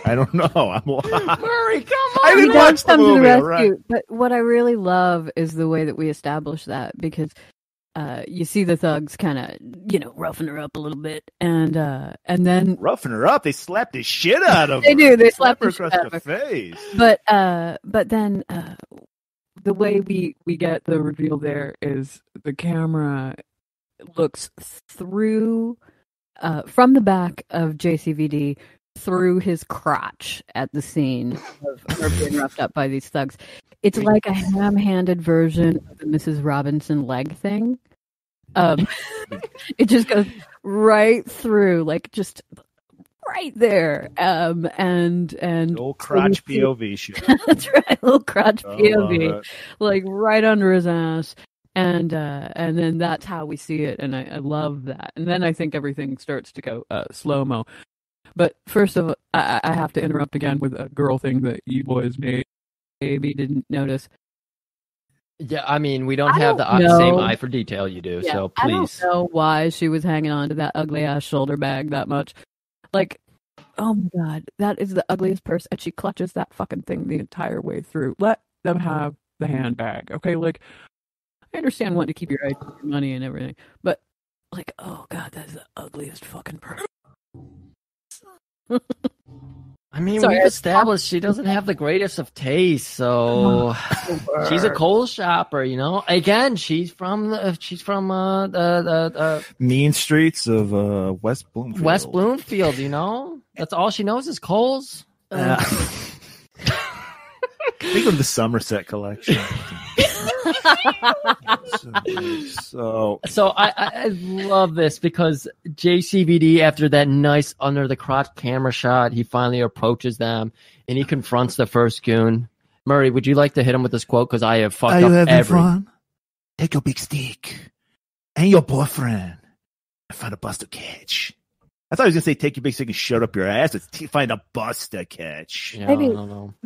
S2: I don't know.
S1: Murray, come on!
S2: I didn't watch the movie. Right.
S3: But what I really love is the way that we establish that, because you see the thugs kind of, roughing her up a little bit, and then
S2: roughing her up. They slapped the shit out of her.
S3: They do. They slap
S2: her
S3: the shit
S2: across
S3: out
S2: the
S3: of her.
S2: face.
S3: But then
S10: The way we get the reveal there is the camera looks through from the back of JCVD through his crotch at the scene of her being roughed up by these thugs. It's like a ham-handed version of the Mrs. Robinson leg thing. It just goes right through, like just right there. And
S2: old crotch POV shit.
S3: That's right, little crotch POV, like right under his ass. And then that's how we see it, and I love that. And then I think everything starts to go slow-mo. But first of all, I have to interrupt again with a girl thing that you boys maybe didn't notice.
S1: Yeah, I mean, we don't have the same eye for detail you do, so please.
S3: I don't know why she was hanging on to that ugly-ass shoulder bag that much. Like, oh my god, that is the ugliest purse, and she clutches that fucking thing the entire way through. Let them have the handbag, okay? Like, I understand wanting to keep your money and everything, but, like, oh god, that's the ugliest fucking purse.
S1: I mean, we've established she doesn't have the greatest of taste, so she's a Kohl's shopper, Again, she's from the
S2: mean streets of West Bloomfield.
S1: West Bloomfield, That's all she knows is Kohl's.
S2: They go to the Somerset collection. So
S1: I love this because JCVD, after that nice under the crotch camera shot, he finally approaches them and he confronts the first goon. Murray, would you like to hit him with this quote? Because I have fucked up
S2: everything. Take your big stick and your boyfriend and find a bus to catch. I thought he was going to say, take your big stick and shut up your ass. It's find a bus to catch.
S1: Yeah,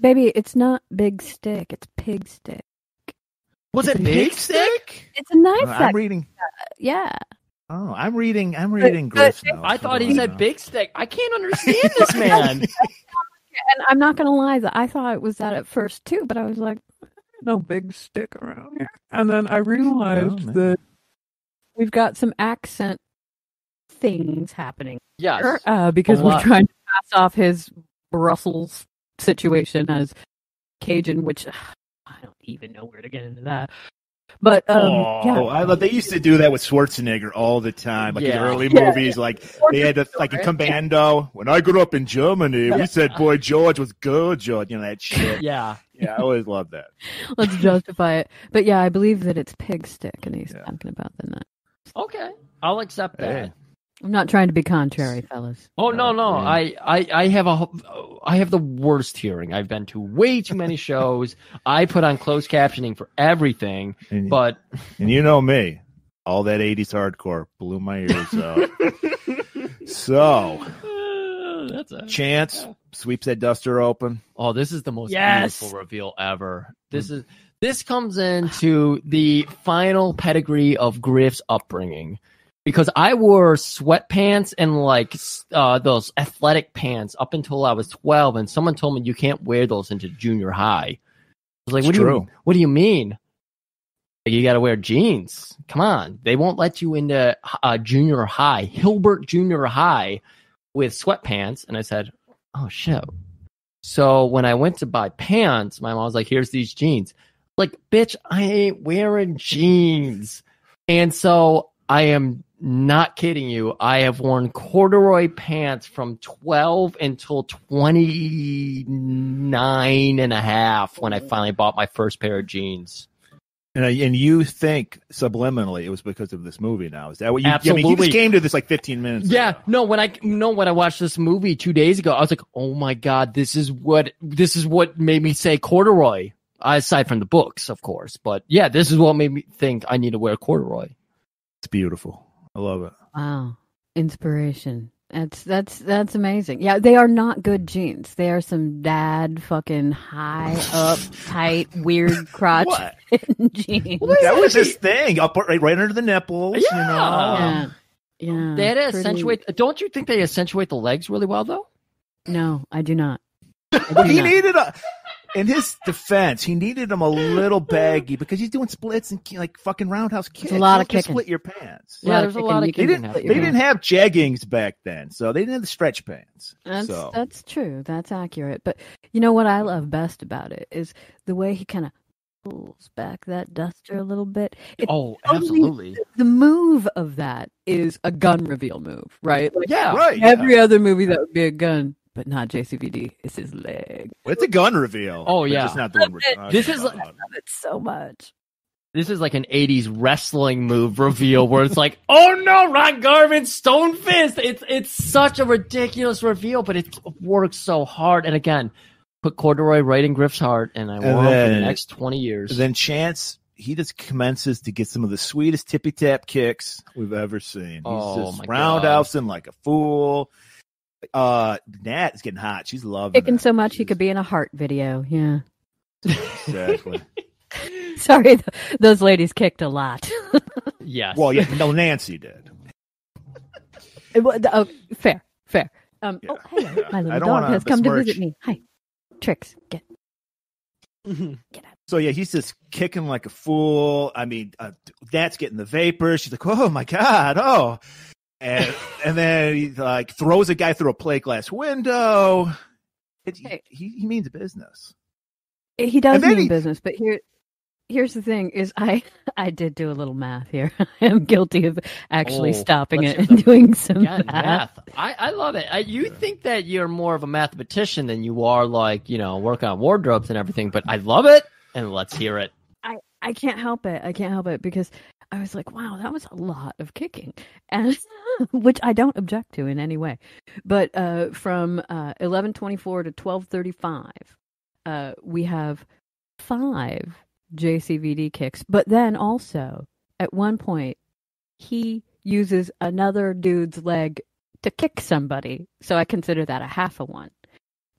S3: baby, it's not big stick. It's pig stick.
S2: Was it big stick?
S3: It's a nice
S2: I'm reading.
S3: Yeah.
S2: Oh, I'm reading Griff's notes.
S1: I thought he said big stick. I can't understand this man.
S3: And I'm not going to lie, I thought it was that at first too, but I was like,
S10: no big stick around here. And then I realized that
S3: we've got some accent things happening.
S1: Yes.
S3: Because we're trying to pass off his Brussels situation as Cajun, which I don't even know where to get into that. But
S2: I love. They used to do that with Schwarzenegger all the time, like in early movies. Like they had like in Commando. When I grew up in Germany, we said, "Boy, George was good, George." That shit.
S1: Yeah.
S2: I always loved that.
S3: Let's justify it. But yeah, I believe that it's pig stick, and he's talking about the nut.
S1: Okay, I'll accept that.
S2: Hey.
S3: I'm not trying to be contrary, fellas.
S1: Oh no! I have the worst hearing. I've been to way too many shows. I put on closed captioning for everything,
S2: and
S1: but
S2: you know me. All that 80s hardcore blew my ears out. So, Chance sweeps that duster open.
S1: Oh, this is the most beautiful reveal ever. This comes into the final pedigree of Griff's upbringing. Because I wore sweatpants and like those athletic pants up until I was 12, and someone told me you can't wear those into junior high. I was like, what do you mean? You got to wear jeans. Come on. They won't let you into junior high, Hilbert Junior High, with sweatpants. And I said, oh, shit. So when I went to buy pants, my mom was like, here's these jeans. Like, bitch, I ain't wearing jeans. And so I am not kidding you. I have worn corduroy pants from 12 until 29 and a half when I finally bought my first pair of jeans.
S2: And you think subliminally it was because of this movie now? Is that what you?
S1: Absolutely.
S2: I mean, you just came to this like 15 minutes ago.
S1: No. When I watched this movie 2 days ago, I was like, oh my god, this is what made me say corduroy. Aside from the books, of course, but yeah, this is what made me think I need to wear corduroy.
S2: It's beautiful. I love it.
S3: Wow, inspiration. That's amazing. Yeah, they are not good jeans. They are some dad fucking high up, tight, weird crotch jeans.
S2: That was his thing, up right under the nipples.
S1: Yeah.
S2: You know?
S3: Yeah.
S1: They had to accentuate. Don't you think they accentuate the legs really well though?
S3: No, I do not.
S2: He needed in his defense, he needed them a little baggy because he's doing splits and like fucking roundhouse kicks.
S3: A lot of
S2: kicking.
S3: Kicking.
S2: Split your pants.
S1: Yeah, there's a lot of kicking.
S2: They didn't have jeggings back then, so they didn't have the stretch pants.
S3: That's true. That's accurate. But you know what I love best about it is the way he kind of pulls back that duster a little bit.
S1: Absolutely.
S3: The move of that is a gun reveal move, right? Like,
S2: right.
S3: Every other movie that would be a gun. But not JCVD. It's his leg.
S2: It's a gun reveal.
S1: Oh yeah,
S2: it's not the one we're talking
S1: This is
S3: I love it so much.
S1: This is like an 80s wrestling move reveal where it's like, oh no, Ron Garvin, Stone Fist. It's such a ridiculous reveal, but it works so hard. And again, put corduroy right in Griff's heart, and I wore him for the next 20 years.
S2: Then Chance, he just commences to get some of the sweetest tippy tap kicks we've ever seen. He's just roundhousing like a fool. Nat is getting hot. She's loving
S3: Kicking
S2: it.
S3: so much he could be in a Heart video. Yeah.
S2: Exactly.
S3: Sorry, those ladies kicked a lot.
S1: Yes.
S2: Well, yeah. No, Nancy did.
S3: Fair.
S2: Yeah.
S3: Oh, hey, my little
S2: I don't
S3: dog
S2: wanna
S3: has come to
S2: besmirch-
S3: visit me. Hi, Trix, get out.
S2: So yeah, he's just kicking like a fool. I mean, Nat's getting the vapors. She's like, "Oh my god, oh!" And then he like throws a guy through a plate glass window. He means business.
S3: He does mean business, but here's the thing: is I did do a little math here. I am guilty of actually stopping it and doing some math.
S1: I love it. You think that you're more of a mathematician than you are like work on wardrobes and everything, but I love it, and let's hear it.
S3: I can't help it. I can't help it because I was like, wow, that was a lot of kicking, and which I don't object to in any way. But from 11:24 to 12:35, we have 5 JCVD kicks. But then also, at one point, he uses another dude's leg to kick somebody. So I consider that a half a one.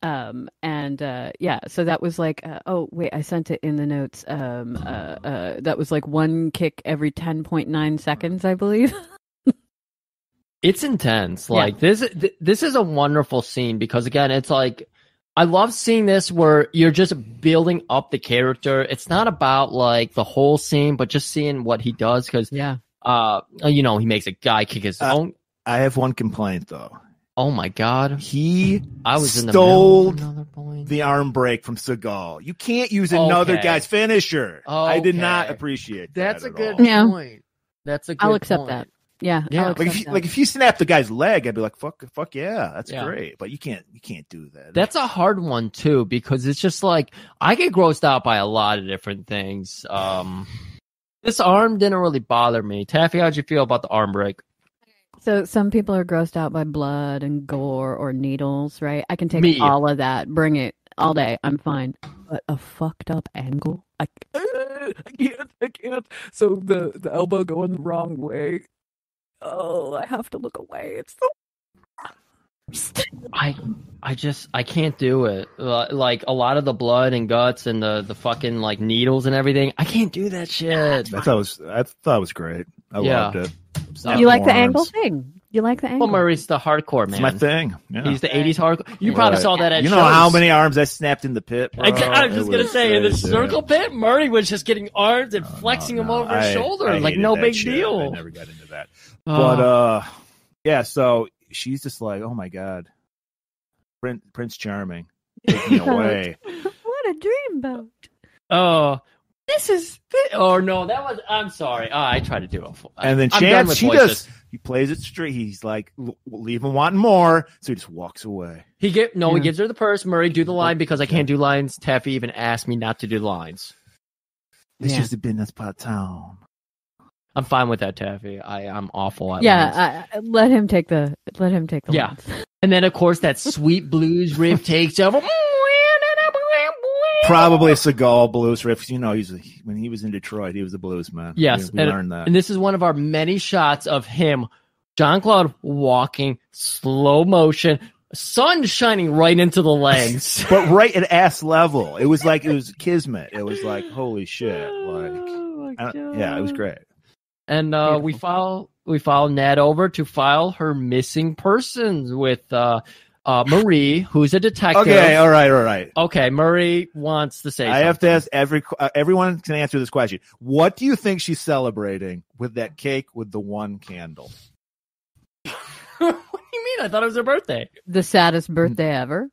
S3: So that was like, I sent it in the notes. That was like one kick every 10.9 seconds, I believe.
S1: It's intense. Like this is a wonderful scene because again, it's like, I love seeing this where you're just building up the character. It's not about like the whole scene, but just seeing what he does. Cause he makes a guy kick his own.
S2: I have one complaint though.
S1: Oh my God!
S2: I was stole the arm break from Seagal. You can't use another guy's finisher. Okay. I did not appreciate that.
S1: That's a good point. That's a good
S3: I'll accept
S1: point.
S3: that. Yeah.
S2: If you snap the guy's leg, I'd be like, fuck yeah, that's great. But you can't do that.
S1: That's a hard one too because it's just like I get grossed out by a lot of different things. This arm didn't really bother me. Taffy, how'd you feel about the arm break?
S3: So some people are grossed out by blood and gore or needles, right? I can take all of that, bring it all day. I'm fine. But a fucked up angle,
S10: I can't. So the elbow going the wrong way. Oh, I have to look away. It's so.
S1: I can't do it. Like a lot of the blood and guts and the fucking like needles and everything. I can't do that shit.
S2: I thought it was great. I loved it.
S3: You like the angle thing? You like the angle?
S1: Well, Murray's the hardcore man.
S2: It's my thing. Yeah.
S1: He's the 80s hardcore. You probably saw that at
S2: You know
S1: shows.
S2: how many arms I snapped in the pit, bro?
S1: I was just going to say, in the
S2: crazy.
S1: circle pit, Murray was just getting arms and flexing them over his shoulder. Like, no big deal.
S2: I never got into that. But, yeah, so she's just like, oh, my God. Prince Charming. Take me away.
S3: What a dreamboat.
S1: Oh, no, that was, I'm sorry. I tried to do it.
S2: And then Chance, he plays it straight. He's like, leave him wanting more. So he just walks away.
S1: He gives her the purse. Murray, do the line because I can't do lines. Taffy even asked me not to do lines.
S2: It's just a business part of town.
S1: I'm fine with that, Taffy. I'm awful at lines.
S3: Let him take the lines.
S1: And then, of course, that sweet blues riff takes over.
S2: Probably a Seagal blues riff. You know, when he was in Detroit, he was a blues man.
S1: Yes,
S2: we learned that.
S1: And this is one of our many shots of him, Jean-Claude, walking slow motion, sun shining right into the lens,
S2: but right at ass level. It was kismet. It was like, holy shit! Yeah, it was great.
S1: And we follow Ned over to file her missing persons with Marie, who's a detective.
S2: Okay, all right.
S1: Okay, Murray wants to say something.
S2: I have to ask everyone can answer this question. What do you think she's celebrating with that cake with the one candle?
S1: What do you mean? I thought it was her birthday.
S3: The saddest birthday ever?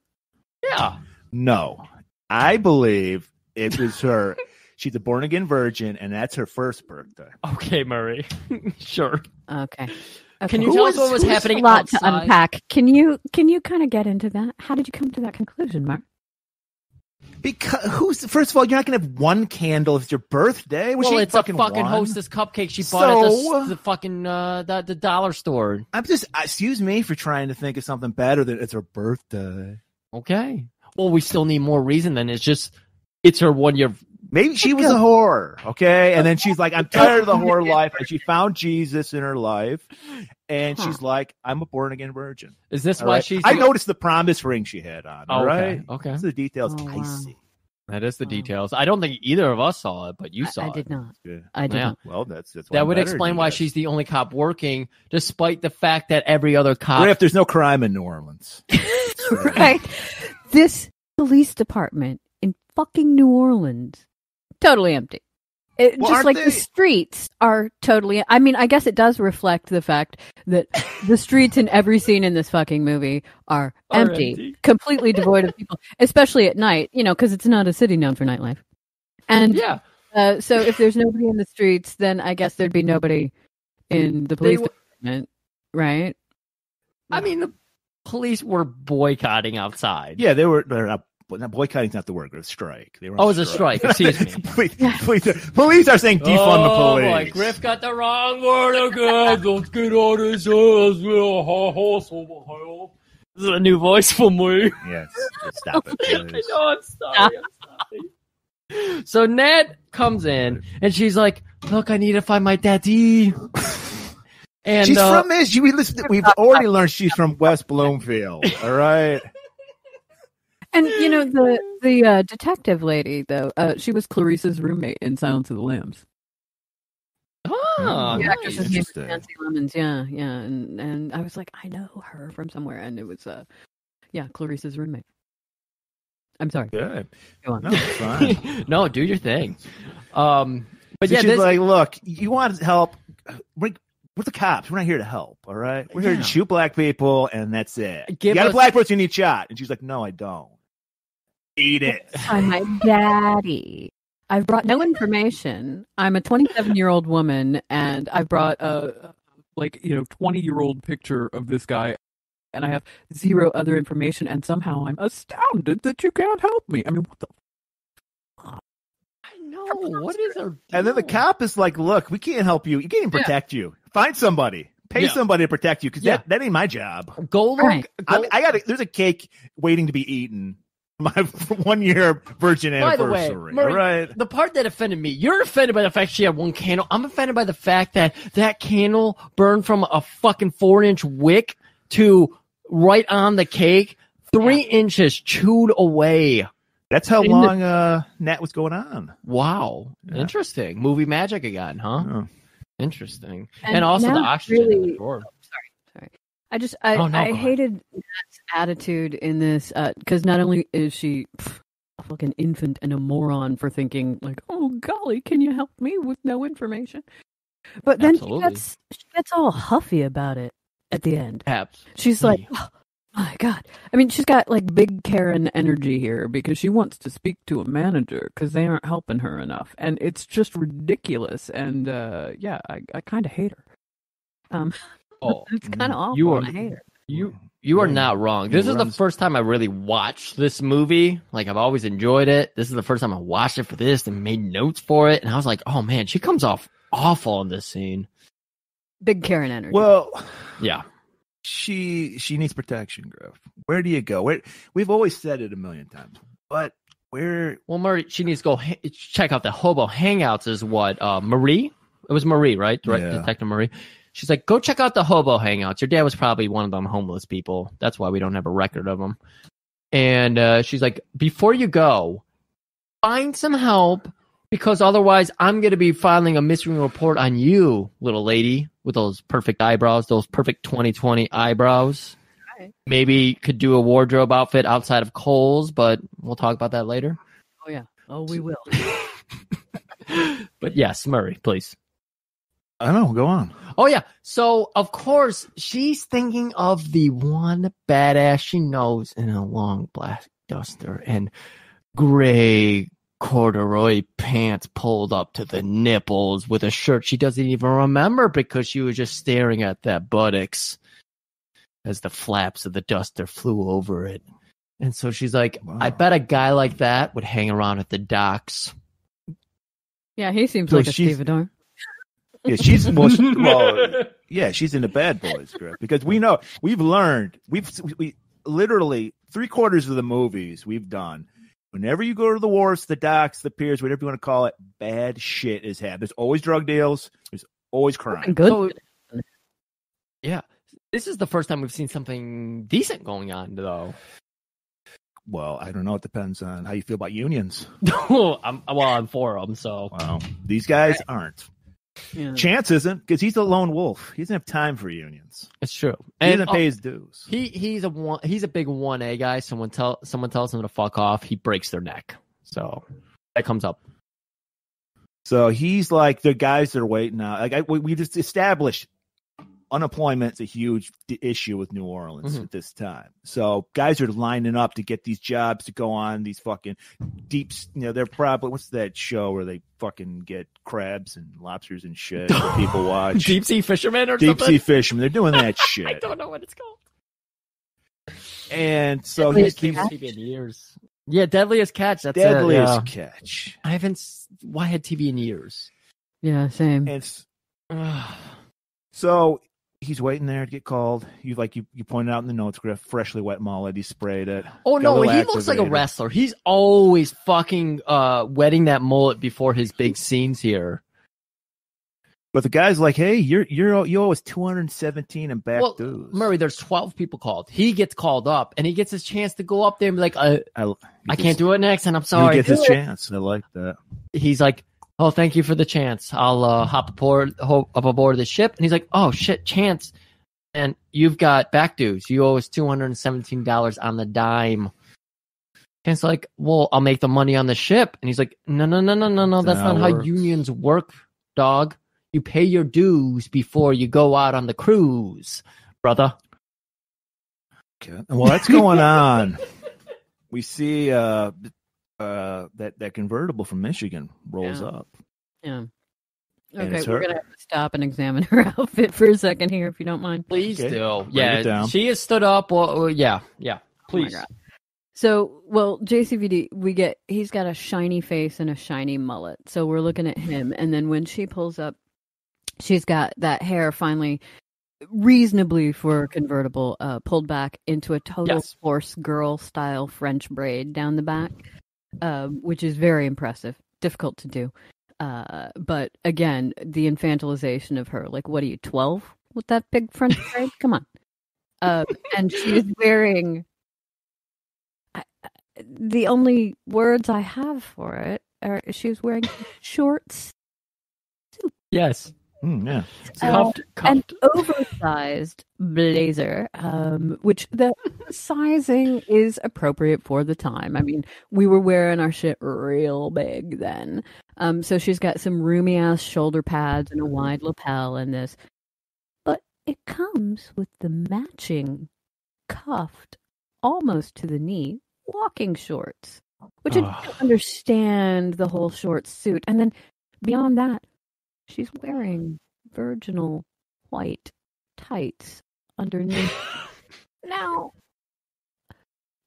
S1: Yeah.
S2: No. I believe it was her. She's a born-again virgin, and that's her first birthday.
S1: Okay, Murray. Sure.
S3: Okay.
S1: Can you tell us what was happening
S3: a lot
S1: outside?
S3: to unpack. Can you kind of get into that? How did you come to that conclusion, Mark?
S2: Because first of all, you're not gonna have one candle if it's your birthday.
S1: It's a fucking Hostess cupcake she bought at the fucking the dollar store.
S2: I'm just excuse me for trying to think of something better than it's her birthday.
S1: Okay. Well, we still need more reason than it's her 1 year.
S2: Maybe she was a whore, okay? And then she's like, I'm tired of the whore life. And she found Jesus in her life. And she's like, I'm a born-again virgin.
S1: Is this why she's...
S2: I noticed the promise ring she had on, all right?
S1: Okay.
S2: Those are the details I see.
S1: That is the details. I don't think either of us saw it, but you saw it.
S3: I did not.
S2: Yeah.
S3: I did not.
S2: Well, that's why
S1: that would explain why she's the only cop working, despite the fact that every other cop...
S2: What if there's no crime in New Orleans?
S3: Right. This police department in fucking New Orleans... totally empty. Just like the streets are totally... I mean, I guess it does reflect the fact that the streets in every scene in this fucking movie are empty. Completely devoid of people, especially at night, because it's not a city known for nightlife. And so if there's nobody in the streets, then I guess there'd be nobody in the police department, right?
S1: I mean, the police were boycotting outside.
S2: Yeah, they're boycotting's not the word. It's a strike.
S1: It was a strike. Excuse me.
S2: Police are saying defund the police.
S1: Oh, boy, Griff got the wrong word again. Let's get on this. This is a new voice for me.
S2: Yes. Stop it, please.
S1: I know, I'm sorry. So Ned comes in, and she's like, look, I need to find my daddy. And
S2: she's from we've already learned she's from West Bloomfield. All right.
S3: And the detective lady though,
S10: she was Clarice's roommate in Silence of the Lambs.
S1: Oh,
S3: the actress's name was
S2: interesting.
S3: Nancy Lemons. Yeah, and I was like, I know her from somewhere, and it was Clarice's roommate. I'm sorry.
S2: Good.
S3: Go on.
S2: No, it's fine.
S1: No, do your thing. But
S2: So
S1: yeah,
S2: she's like, look, you want help? We're the cops. We're not here to help. All right, we're here to shoot black people, and that's it. You got a black person you need shot, and she's like, no, I don't. Eat it.
S3: I'm my daddy. I've brought no information. I'm a 27-year-old woman, and
S10: I brought a 20-year-old picture of this guy, and I have zero other information, and somehow I'm astounded that you can't help me. I mean, what the fuck?
S1: I know. What is her?
S2: And then the cop is like, look, we can't help you. You can't even protect you. Find somebody. Pay somebody to protect you, because that ain't my job.
S1: Go look.
S3: Right.
S2: There's a cake waiting to be eaten. My 1 year virgin
S1: By the
S2: anniversary.
S1: way, Murray,
S2: right?
S1: the part that offended me, you're offended by the fact she had one candle. I'm offended by the fact that that candle burned from a fucking 4-inch wick to right on the cake, 3 inches chewed away.
S2: That's how long Nat was going on.
S1: Wow.
S2: Yeah.
S1: Interesting. Movie magic again, huh?
S2: Yeah.
S1: Interesting. And also the
S3: Nat
S1: oxygen in the drawer.
S3: Sorry. I hated Nat's attitude in this because not only is she a fucking infant and a moron for thinking like, oh golly, can you help me with no information? But then she gets all huffy about it at the end. She's like, oh my God. I mean, she's got like big Karen energy here because she wants to speak to a manager because they aren't helping her enough. And it's just ridiculous. And I kind of hate her. It's kind of awful. I hate her.
S1: You are not wrong. This is the first time I really watched this movie. Like, I've always enjoyed it. This is the first time I watched it for this and made notes for it. And I was like, oh man, she comes off awful in this scene.
S3: Big Karen energy.
S2: Well,
S1: yeah.
S2: She needs protection, Griff. Where do you go? We've always said it a million times, but where?
S1: Well, Murray, she needs to go check out the Hobo Hangouts. Is what Marie? It was Marie, right? Detective Marie. She's like, go check out the Hobo Hangouts. Your dad was probably one of them homeless people. That's why we don't have a record of them. And she's like, before you go, find some help because otherwise I'm going to be filing a missing report on you, little lady, with those perfect eyebrows, those perfect 2020 eyebrows. Right. Maybe could do a wardrobe outfit outside of Kohl's, but we'll talk about that later.
S3: Oh, yeah. Oh, we will.
S1: But yes, Murray, please.
S2: I know. Go on.
S1: Oh, yeah. So, of course, she's thinking of the one badass she knows in a long black duster and gray corduroy pants pulled up to the nipples with a shirt she doesn't even remember because she was just staring at that buttocks as the flaps of the duster flew over it. And so she's like, wow. I bet a guy like that would hang around at the docks.
S3: Yeah, he seems like a stevedore.
S2: Yeah, she's in the Bad Boys group because we've learned we literally 3/4 of the movies we've done. Whenever you go to the wharves, the docks, the piers, whatever you want to call it, bad shit is happening. There's always drug deals. There's always crime.
S1: So, yeah, this is the first time we've seen something decent going on, though.
S2: Well, I don't know. It depends on how you feel about unions.
S1: I'm for them, so.
S2: Well, these guys aren't. Yeah. Chance isn't because he's a lone wolf. He doesn't have time for unions.
S1: It's true.
S2: He doesn't pay his dues.
S1: He's a big 1A guy. Someone tells him to fuck off. He breaks their neck. So that comes up.
S2: So he's like the guys that are waiting out. Like we just established, unemployment's a huge issue with New Orleans at this time. So guys are lining up to get these jobs to go on these fucking deep. They're probably what's that show where they fucking get crabs and lobsters and shit that people watch.
S1: Deep sea fishermen or
S2: deep
S1: something?
S2: sea fishermen. They're doing that shit.
S1: I don't know what it's called.
S2: And so
S1: TV in years. Yeah, Deadliest Catch. That's
S2: Deadliest Catch.
S1: I haven't. Why had TV in years?
S3: Yeah, same.
S2: And so he's waiting there to get called. You pointed out in the notes, Griff, freshly wet mullet. He sprayed it.
S1: Oh no, he looks like a wrestler. He's always fucking wetting that mullet before his big scenes here.
S2: But the guy's like, "Hey, you owe us $217 in back dues."
S1: Murray, there's 12 people called. He gets called up, and he gets his chance to go up there and be like, "I can't do it next, and I'm sorry."
S2: He gets his chance. I like that.
S1: He's like, "Oh, thank you for the chance. I'll hop aboard the ship." And he's like, "Oh shit, Chance, and you've got back dues. You owe us $217 on the dime." Chance's like, "Well, I'll make the money on the ship." And he's like, "No. That's not how unions work, dog. You pay your dues before you go out on the cruise, brother."
S2: Okay. Well, that's going on. We see that convertible from Michigan rolls up.
S3: Yeah. Okay, we're gonna have to stop and examine her outfit for a second here, if you don't mind.
S1: Please do. Yeah, she has stood up. Well, yeah. Please.
S3: Oh my God. So, JCVD, he's got a shiny face and a shiny mullet. So we're looking at him, and then when she pulls up, she's got that hair finally reasonably for a convertible, pulled back into a total
S1: Yes.
S3: horse girl style French braid down the back, which is very impressive. Difficult to do. But again, the infantilization of her, like, what are you, 12 with that big French braid? Come on. And she is wearing, the only words I have for it are she was wearing shorts.
S1: Yes.
S2: Yeah.
S1: Cuffed.
S3: An oversized blazer, which the sizing is appropriate for the time. I mean, we were wearing our shit real big then. So she's got some roomy ass shoulder pads and a wide lapel in this. But it comes with the matching cuffed almost to the knee walking shorts, which I don't understand the whole short suit. And then beyond that, she's wearing virginal white tights underneath. Now,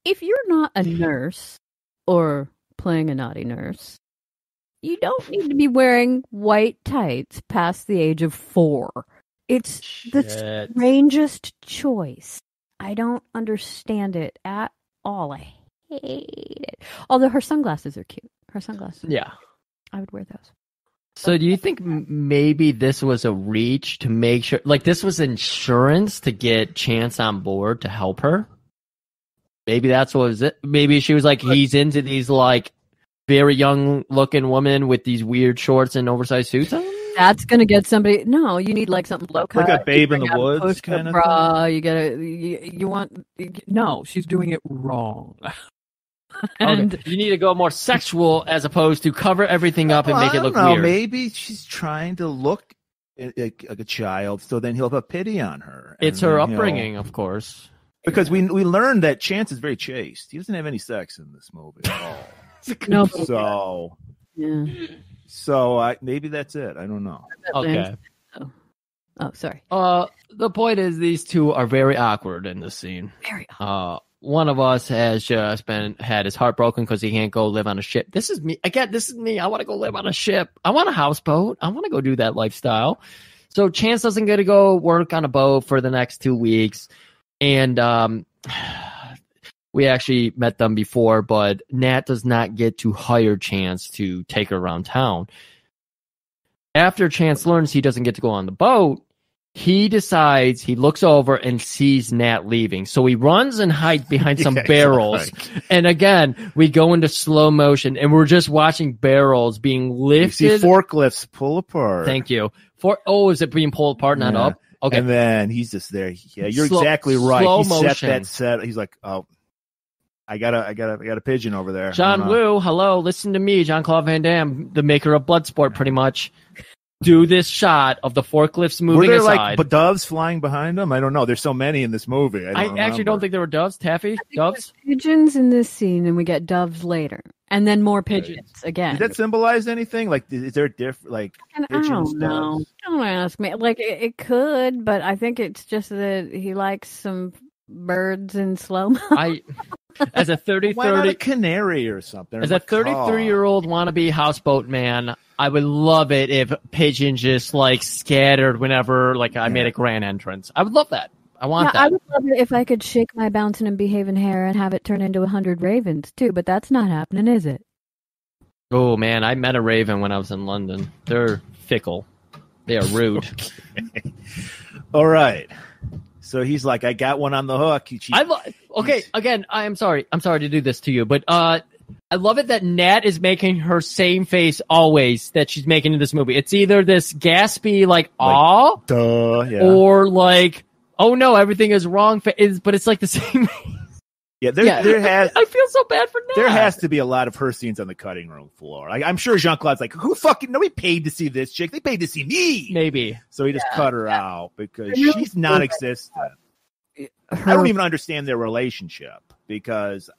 S3: if you're not a nurse or playing a naughty nurse, you don't need to be wearing white tights past the age of 4. It's the strangest choice. I don't understand it at all. I hate it. Although her sunglasses are cute.
S1: Yeah.
S3: I would wear those.
S1: So do you think maybe this was a reach to make sure, like this was insurance to get Chance on board to help her? Maybe that's what was it. Maybe she was like, he's into these like very young looking women with these weird shorts and oversized suits on?
S3: That's gonna get somebody. No, you need like something low cut.
S2: Like a Babe in the Woods kind of
S3: bra. You gotta. You want.
S10: No, she's doing it wrong.
S3: And
S1: okay. You need to go more sexual as opposed to cover everything up and make it look weird.
S2: Maybe she's trying to look like a child, so then he'll have pity on her.
S1: It's her upbringing, of course.
S2: Because we learned that Chance is very chaste. He doesn't have any sex in this movie at all.
S3: No.
S2: So
S3: yeah.
S2: So maybe that's it. I don't know.
S1: Okay.
S3: Oh, sorry.
S1: The point is these two are very awkward in this scene.
S3: Very awkward.
S1: One of us has just had his heart broken because he can't go live on a ship. This is me. Again, this is me. I want to go live on a ship. I want a houseboat. I want to go do that lifestyle. So Chance doesn't get to go work on a boat for the next 2 weeks. And we actually met them before, but Nat does not get to hire Chance to take her around town. After Chance learns he doesn't get to go on the boat, he decides, he looks over and sees Nat leaving. So he runs and hides behind some barrels.
S2: Exactly.
S1: And again, we go into slow motion and we're just watching barrels being lifted.
S2: You see forklifts pull apart.
S1: Thank you. Is it being pulled apart, not up? Okay.
S2: And then he's just there. Yeah, you're exactly right.
S1: Slow
S2: He
S1: motion.
S2: set that. He's like, oh, I got a pigeon over there.
S1: John Woo, hello, listen to me, Jean-Claude Van Damme, the maker of Bloodsport, pretty much. Do this shot of the forklifts moving
S2: Were there
S1: aside.
S2: like doves flying behind them? I don't know. There's so many in this movie.
S1: I actually don't think there were doves. Taffy? Doves?
S3: Pigeons in this scene, and we get doves later. And then more pigeons again.
S2: Does that symbolize anything? Like, is there different, like,
S3: And I
S2: pigeons,
S3: don't know.
S2: doves?
S3: Don't ask me. Like, it could, but I think it's just that he likes some birds in slow-mo.
S1: As a
S2: Why not a canary or something?
S1: As a 33-year-old wannabe houseboat man, I would love it if pigeons just like scattered whenever like I made a grand entrance. I would love that. I want that.
S3: I would love it if I could shake my bouncing and behaving hair and have it turn into 100 ravens too, but that's not happening, is it?
S1: Oh man, I met a raven when I was in London. They're fickle. They are rude.
S2: All right. So he's like, I got one on the hook.
S1: Again, I'm sorry to do this to you, but I love it that Nat is making her same face always that she's making in this movie. It's either this gaspy, like aw,
S2: duh, yeah.
S1: or like, oh no, everything is wrong. But it's like the same.
S2: Yeah, there has.
S1: I feel so bad for Nat.
S2: There has to be a lot of her scenes on the cutting room floor. I'm sure Jean-Claude's like, nobody paid to see this chick. They paid to see me.
S1: Maybe.
S2: So he just cut her out because she's non-existent. I don't even understand their relationship because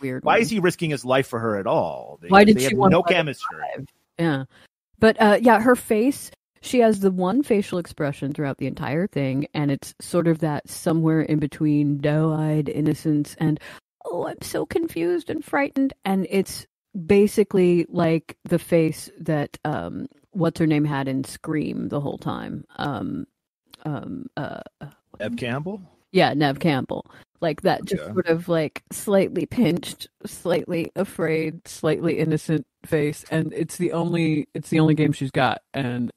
S3: weird.
S2: Why is he risking his life for her at all?
S3: Why did
S2: they
S3: she
S2: have
S3: want
S2: no
S3: to
S2: chemistry?
S3: Yeah, but her face. She has the one facial expression throughout the entire thing, and it's sort of that somewhere in between doe-eyed innocence and, oh, I'm so confused and frightened. And it's basically like the face that what's her name had in Scream the whole time.
S2: Eb Campbell.
S3: Yeah, Nev Campbell. Like that, just sort of like slightly pinched, slightly afraid, slightly innocent face, and it's the only game she's got, and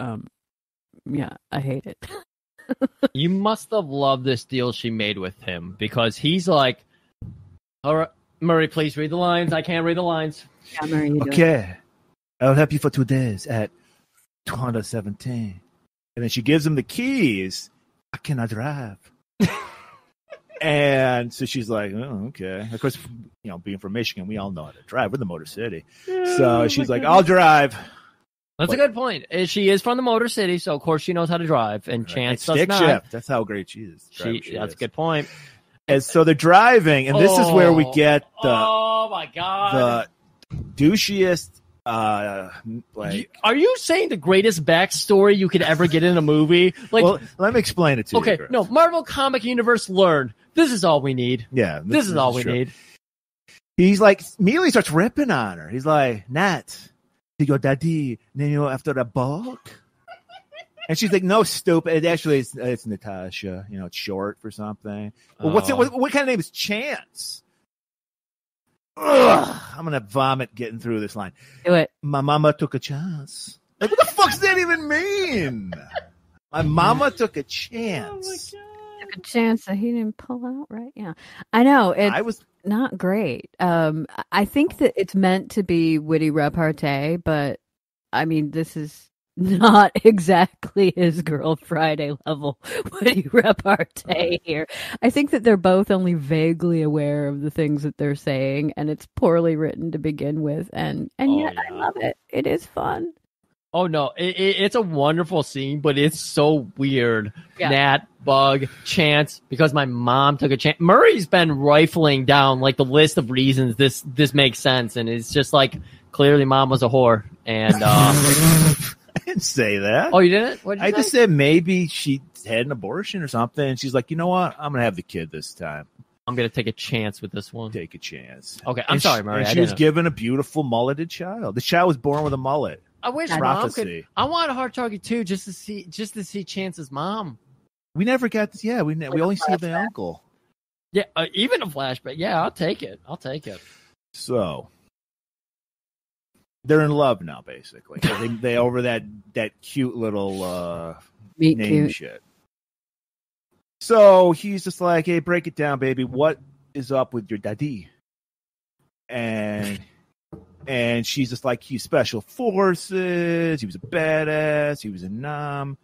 S3: yeah, I hate it.
S1: You must have loved this deal she made with him, because he's like, all right, Murray, please read the lines. I can't read the lines.
S3: Yeah, Murray, you do it.
S2: Okay, I'll help you for 2 days at 217. And then she gives him the keys. I cannot drive. And so she's like, oh, okay. Of course, being from Michigan, we all know how to drive. We're the Motor City. So she's like, I'll drive.
S1: That's a good point. She is from the Motor City, so of course she knows how to drive. And Chance does
S2: stick
S1: not.
S2: shift. That's how great she is.
S1: That's a good point.
S2: And so they're driving, and this is where we get the
S1: oh my god,
S2: the douchiest.
S1: Are you saying the greatest backstory you could ever get in a movie? Like,
S2: well, let me explain it to you.
S1: Okay, no, Marvel Comic Universe learned. This is all we need.
S2: Yeah,
S1: this is all we need.
S2: He's like, immediately starts ripping on her. He's like, Nat, did your daddy name you after a book? And she's like, no, stupid. Actually, it's Natasha. It's short for something. Well, what's it? What kind of name is Chance? Ugh, I'm gonna vomit getting through this line.
S3: Do it.
S2: My mama took a chance. Like, what the fuck does that even mean? My mama took a chance.
S3: Oh, took a chance that he didn't pull out right. Yeah, I know. I was not great. I think that it's meant to be witty repartee, but I mean, this is not exactly his Girl Friday level witty repartee here. I think that they're both only vaguely aware of the things that they're saying, and it's poorly written to begin with, and yet I love it. It is fun.
S1: Oh no, it's a wonderful scene, but it's so weird.
S3: Yeah.
S1: Nat, Bug, Chance, because my mom took a chance. Murray's been rifling down like the list of reasons this makes sense, and it's just like, clearly mom was a whore, and
S2: I didn't say that.
S1: Oh, you didn't? What did you say?
S2: Just said maybe she had an abortion or something, and she's like, you know what? I'm gonna have the kid this time.
S1: I'm gonna take a chance with this one.
S2: Take a chance.
S1: Okay, I'm sorry, Murray.
S2: And she was given a beautiful mulleted child. The child was born with a mullet.
S1: I wish mom could. I want a Hard Target too, just to see Chance's mom.
S2: We never got this. Yeah, we only see the uncle.
S1: Yeah, even a flashback. Yeah, I'll take it.
S2: So they're in love now, basically. they over that cute little
S3: Meet
S2: name
S3: cute
S2: shit. So he's just like, hey, break it down, baby. What is up with your daddy? And she's just like, he's special forces. He was a badass. He was a nom.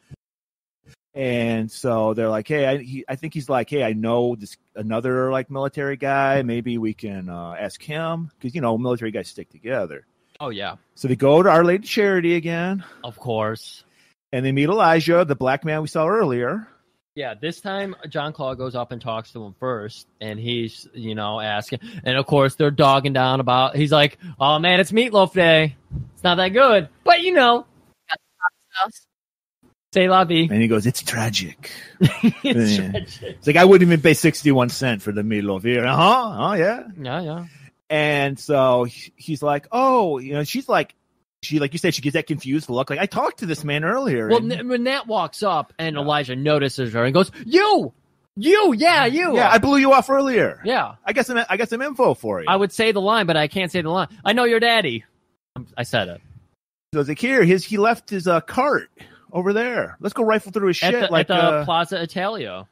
S2: And so they're like, hey, I think he's like, hey, I know this another like military guy. Maybe we can ask him, because military guys stick together.
S1: Oh yeah.
S2: So they go to Our Lady Charity again,
S1: of course,
S2: and they meet Elijah, the black man we saw earlier.
S1: Yeah, this time John Claude goes up and talks to him first, and he's, asking. And, of course, they're dogging down about, he's like, oh, man, it's Meatloaf Day. It's not that good. But, say la vie.
S2: And he goes, it's tragic.
S1: It's tragic.
S2: It's like, I wouldn't even pay 61 cents for the meatloaf here. Uh-huh. Oh, yeah.
S1: Yeah.
S2: And so he's like, oh, she's like, like you said, she gets that confused look. Like, I talked to this man earlier.
S1: Well, when Nat walks up and Elijah notices her and goes, you, you.
S2: Yeah, I blew you off earlier.
S1: Yeah.
S2: I got some info for you.
S1: I would say the line, but I can't say the line. I know your daddy. I said it.
S2: So it's like, here, he left his cart over there. Let's go rifle through his shit.
S1: At the Plaza Italia.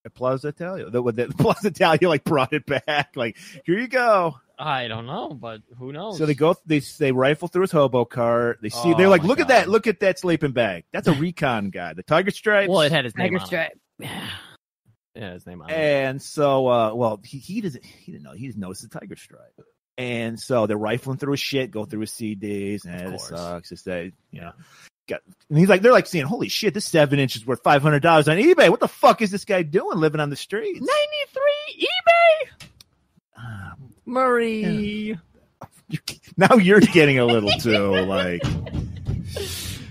S2: At Plaza Italia. The Plaza Italia, like, brought it back. Like, here you go.
S1: I don't know, but who knows?
S2: So they rifle through his hobo cart. They're like, look at that sleeping bag. That's a recon guy. The Tiger Stripes.
S1: Well, it had his name
S3: Tiger
S1: on
S3: Stripe.
S1: it. Yeah, his name on it.
S2: And so, he didn't know. He just knows the Tiger Stripe. And so they're rifling through his shit, go through his CDs, and it sucks. It's that, and they're like saying, holy shit, this 7 inches worth $500 on eBay. What the fuck is this guy doing living on the streets?
S1: 93 eBay. Murray.
S2: Yeah. Now you're getting a little too like.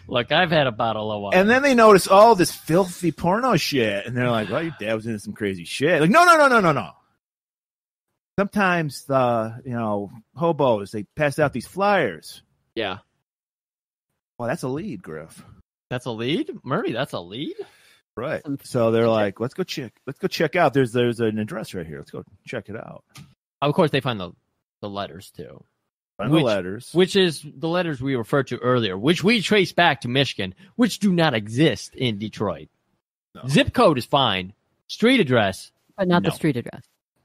S1: Look, I've had a bottle of wine.
S2: And then they notice all this filthy porno shit, and they're like, "Well, your dad was into some crazy shit." Like, no. Sometimes the hobos, they pass out these flyers.
S1: Yeah.
S2: Well, that's a lead, Griff.
S1: That's a lead, Murray. That's a lead.
S2: Right. So they're like, let's go check out. There's an address right here. Let's go check it out.
S1: Of course, they find the letters too.
S2: Find the letters.
S1: Which is the letters we referred to earlier, which we trace back to Michigan, which do not exist in Detroit. No. Zip code is fine. Street address.
S3: But not the street address.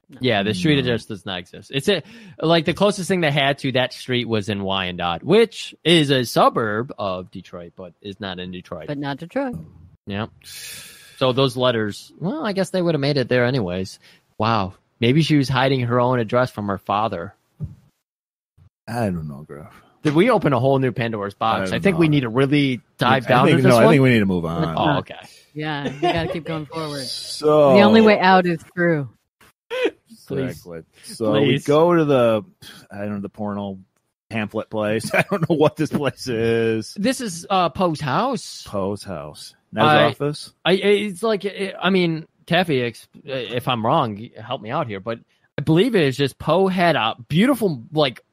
S3: No.
S1: Yeah, the street address does not exist. It's like the closest thing they had to that street was in Wyandotte, which is a suburb of Detroit, but is not in Detroit.
S3: But not Detroit.
S1: Yeah. So those letters, well, I guess they would have made it there anyways. Wow. Maybe she was hiding her own address from her father.
S2: I don't know, Graf.
S1: Did we open a whole new Pandora's box? I think we need to really dive down into this one.
S2: I think we need to move on.
S1: Oh, okay.
S3: Yeah, you got to keep going forward.
S2: So
S3: the only way out is through.
S2: Exactly. So we go to the porno pamphlet place. I don't know what this place is.
S1: This is Poe's house.
S2: Poe's house. Now his office.
S1: It's like, I mean, Taffy, if I'm wrong, help me out here, but I believe it is just Poe had a beautiful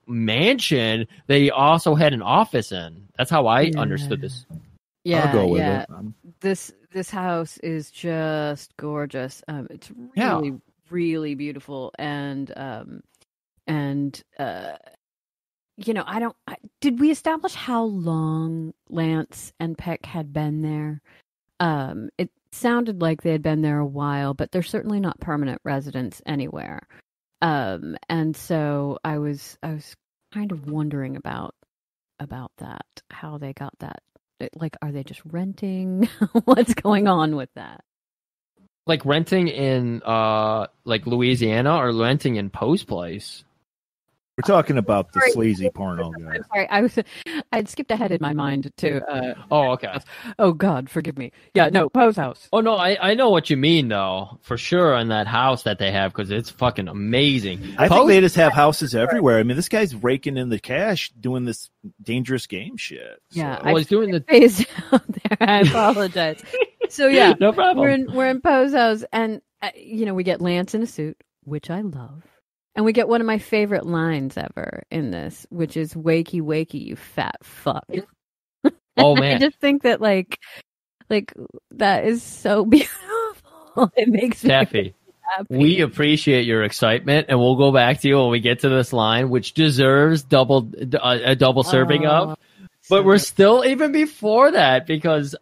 S1: mansion they also had an office in. That's how I understood this.
S3: Yeah,
S2: I'll go with it.
S3: This house is just gorgeous. It's really, really beautiful, and did we establish how long Lance and Peck had been there? It sounded like they had been there a while, but they're certainly not permanent residents anywhere. And so I was kind of wondering about that, how they got that. Like, are they just renting? What's going on with that?
S1: Like renting in Louisiana or renting in Poe's place?
S2: We're talking about the sleazy porno guy.
S3: I'm sorry, I'd skipped ahead in my mind to.
S1: Okay.
S3: Oh God, forgive me. Yeah, no, Poe's house.
S1: Oh no, I know what you mean though, for sure. On that house that they have, because it's fucking amazing.
S2: I think they just have houses everywhere. I mean, this guy's raking in the cash, doing this dangerous game shit. So.
S3: Yeah,
S1: well, he's doing the
S3: face down there. I apologize. So yeah,
S1: no problem.
S3: We're in Poe's house, and we get Lance in a suit, which I love. And we get one of my favorite lines ever in this, which is "Wakey, wakey, you fat fuck."
S1: Oh man!
S3: I just think that like that is so beautiful. It makes me
S1: Taffy.
S3: Happy.
S1: We appreciate your excitement, and we'll go back to you when we get to this line, which deserves a double serving of. But we're still even before that, because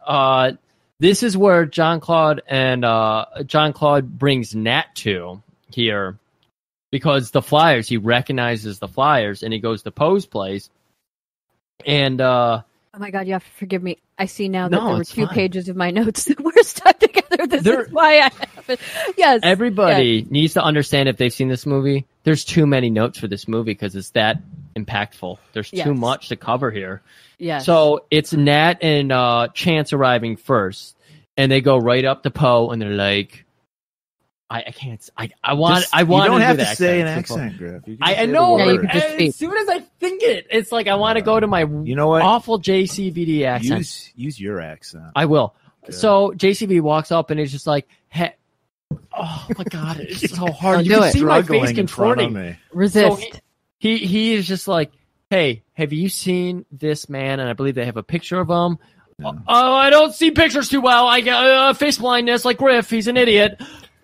S1: this is where John Claude brings Nat to here. Because the Flyers, he recognizes the Flyers, and he goes to Poe's place. And
S3: oh my God, you have to forgive me. I see now that there were two
S1: fine.
S3: pages of my notes that were stuck together. This is why I have it. Yes.
S1: Everybody needs to understand, if they've seen this movie, there's too many notes for this movie because it's that impactful. There's too much to cover here.
S3: Yes.
S1: So it's Nat and Chance arriving first, and they go right up to Poe, and they're like, I can't. I want.
S2: You don't have to
S1: accent.
S2: say an accent, Griff.
S1: I know.
S3: Yeah, you can just speak.
S1: As soon as I think it, it's like I want to go to my awful JCVD accent.
S2: Use your accent.
S1: I will.
S2: Good.
S1: So JCVD walks up and it's just like, hey, oh my God, it's so hard. You
S3: do
S1: can
S3: it.
S1: see my face
S2: Struggling in front of
S1: contorting.
S2: me.
S3: Resist.
S1: So he is just like, hey, have you seen this man? And I believe they have a picture of him.
S2: No.
S1: Oh, I don't see pictures too well. I got face blindness like Griff. He's an idiot.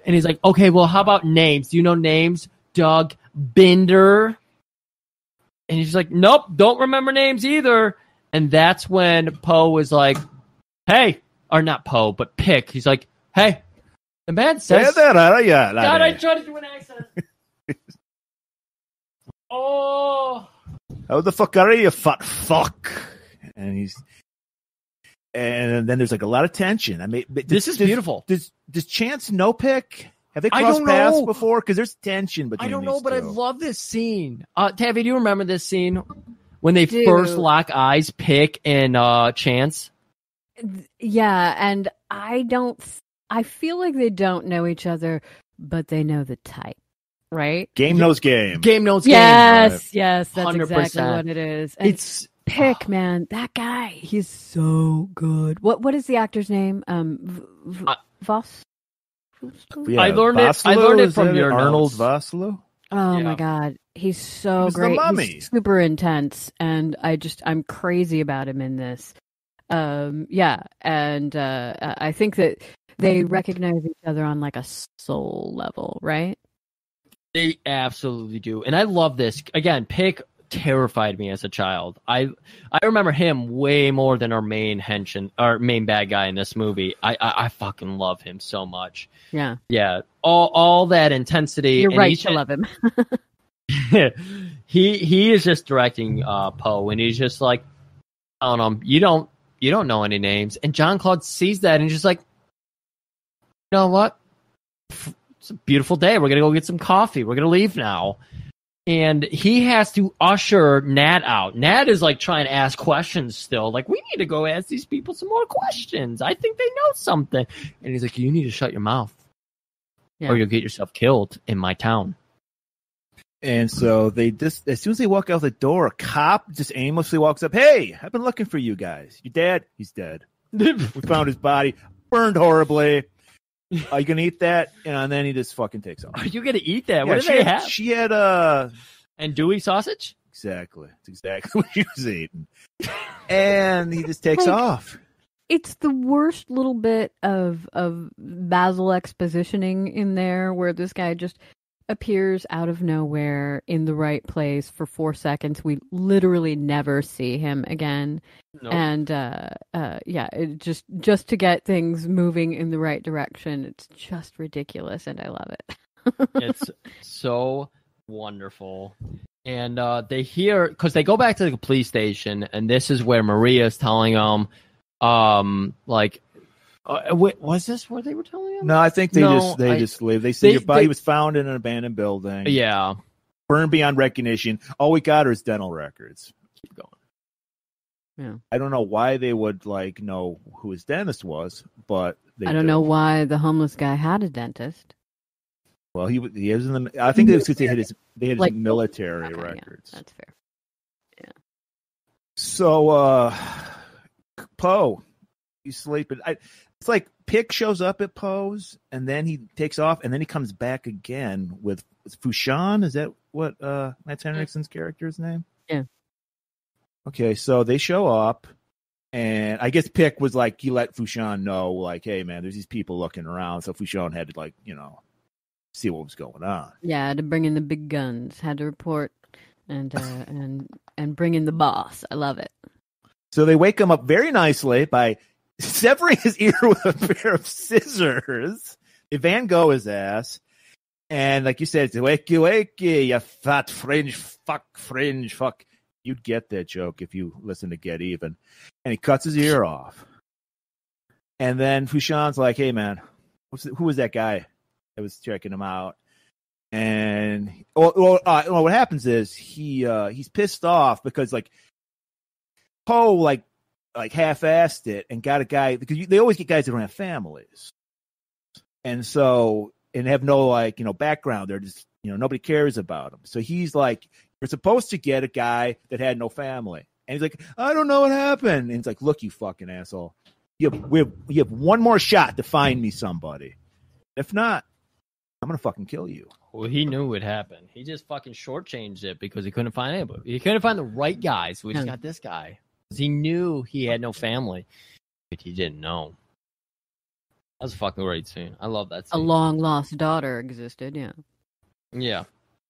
S1: And he's like, okay, well, how about names? Do you know names? Doug Binder. And he's like, nope, don't remember names either. And that's when Poe was like, hey, or not Poe, but Pick. He's like, hey, the man says, God, I tried to do an accent. Oh.
S2: How the fuck are you, fat fuck? And then there's like a lot of tension. I mean,
S1: this is beautiful.
S2: Does Chance know Pick? Have they crossed paths before? Because there's tension between.
S1: I don't know,
S2: these
S1: but
S2: two.
S1: I love this scene. Taffy, do you remember this scene when they first lock eyes, Pick and Chance?
S3: Yeah, and I feel like they don't know each other, but they know the type, right?
S2: Game knows game.
S1: Game knows game.
S3: Yes, that's
S1: 100%.
S3: exactly what it is. And
S1: It's
S3: Pick, man, that guy, he's so good. What is the actor's name? Voss?
S2: Yeah,
S1: I learned it from your
S2: Arnold
S1: notes.
S2: Vosloo.
S3: Oh my God, he's so
S2: He's the
S3: great.
S2: Mummy.
S3: He's super intense, and I'm crazy about him in this. I think that they recognize each other on like a soul level, right?
S1: They absolutely do. And I love this. Again, Pick terrified me as a child. I remember him way more than our main bad guy in this movie. I fucking love him so much.
S3: Yeah.
S1: Yeah. All that intensity.
S3: You're right to love him.
S1: He is just directing Poe, and he's just like, I don't know, you don't know any names. And John Claude sees that and he's just like, you know what? It's a beautiful day. We're gonna go get some coffee. We're gonna leave now. And he has to usher Nat out. Nat is like trying to ask questions still. Like, we need to go ask these people some more questions. I think they know something. And he's like, you need to shut your mouth. Yeah. Or you'll get yourself killed in my town.
S2: And so they just, as soon as they walk out the door, a cop just aimlessly walks up. Hey, I've been looking for you guys. Your dad? He's dead. We found his body, burned horribly. Are you gonna eat that? And then he just fucking takes off.
S1: Are you gonna eat that? What did they have?
S2: She had
S1: andouille sausage.
S2: Exactly. It's exactly what she was eating. And he just takes off.
S3: It's the worst little bit of Basil expositioning in there, where this guy just appears out of nowhere in the right place for 4 seconds. We literally never see him again. Nope. And it just to get things moving in the right direction, it's just ridiculous, and I love it.
S1: It's so wonderful. And they hear, because they go back to the police station, and this is where Maria's telling them, was this where they were telling him?
S2: No, I think they just leave. They say your body was found in an abandoned building.
S1: Yeah.
S2: Burned beyond recognition. All we got are his dental records.
S1: Keep going.
S3: Yeah.
S2: I don't know why they would know who his dentist was, but
S3: I don't know why the homeless guy had a dentist.
S2: Well, he was in the. I think it was because they had his military records.
S3: Yeah, that's fair. Yeah.
S2: So, Poe, he's sleeping. It's like Pick shows up at Poe's, and then he takes off, and then he comes back again with Fushan. Is that what Matt Henriksen's character's name?
S3: Yeah.
S2: Okay, so they show up, and I guess Pick was like, he let Fushan know, like, hey, man, there's these people looking around. So Fushan had to, see what was going on.
S3: Yeah, had to bring in the big guns, had to report and bring in the boss. I love it. So
S2: they wake him up very nicely by severing his ear with a pair of scissors. They Van Gogh his ass. And like you said, it's wakey, you fat fringe fuck. You'd get that joke if you listen to Get Even. And he cuts his ear off. And then Fushan's like, hey, man, who was that guy that was checking him out? And what happens is he's pissed off because Poe half-assed it and got a guy, because they always get guys that don't have families. And so, and have no background. They're just, nobody cares about them. So he's like, you're supposed to get a guy that had no family. And he's like, I don't know what happened. And he's like, look, you fucking asshole. You have one more shot to find me somebody. If not, I'm going to fucking kill you.
S1: Well, he knew what happened. He just fucking shortchanged it because he couldn't find anybody. He couldn't find the right guy, so he just got this guy. He knew he had no family, but he didn't know. That was a fucking great scene. I love that scene.
S3: A long lost daughter existed, yeah.
S1: Yeah.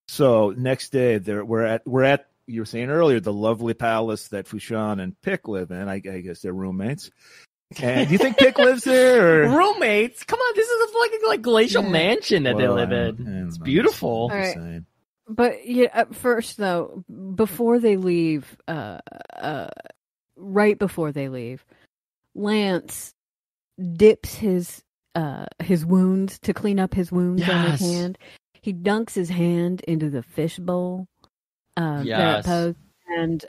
S2: So next day, we're at you were saying earlier, the lovely palace that Fushan and Pick live in. I guess they're roommates. And do you think Pick lives there? Or?
S1: Roommates? Come on, this is a fucking glacial mansion that they live in. It's beautiful.
S3: All right. But first though, before they leave, right before they leave, Lance dips his wounds to clean up his wounds on his hand. He dunks his hand into the fish bowl there at Poe's. And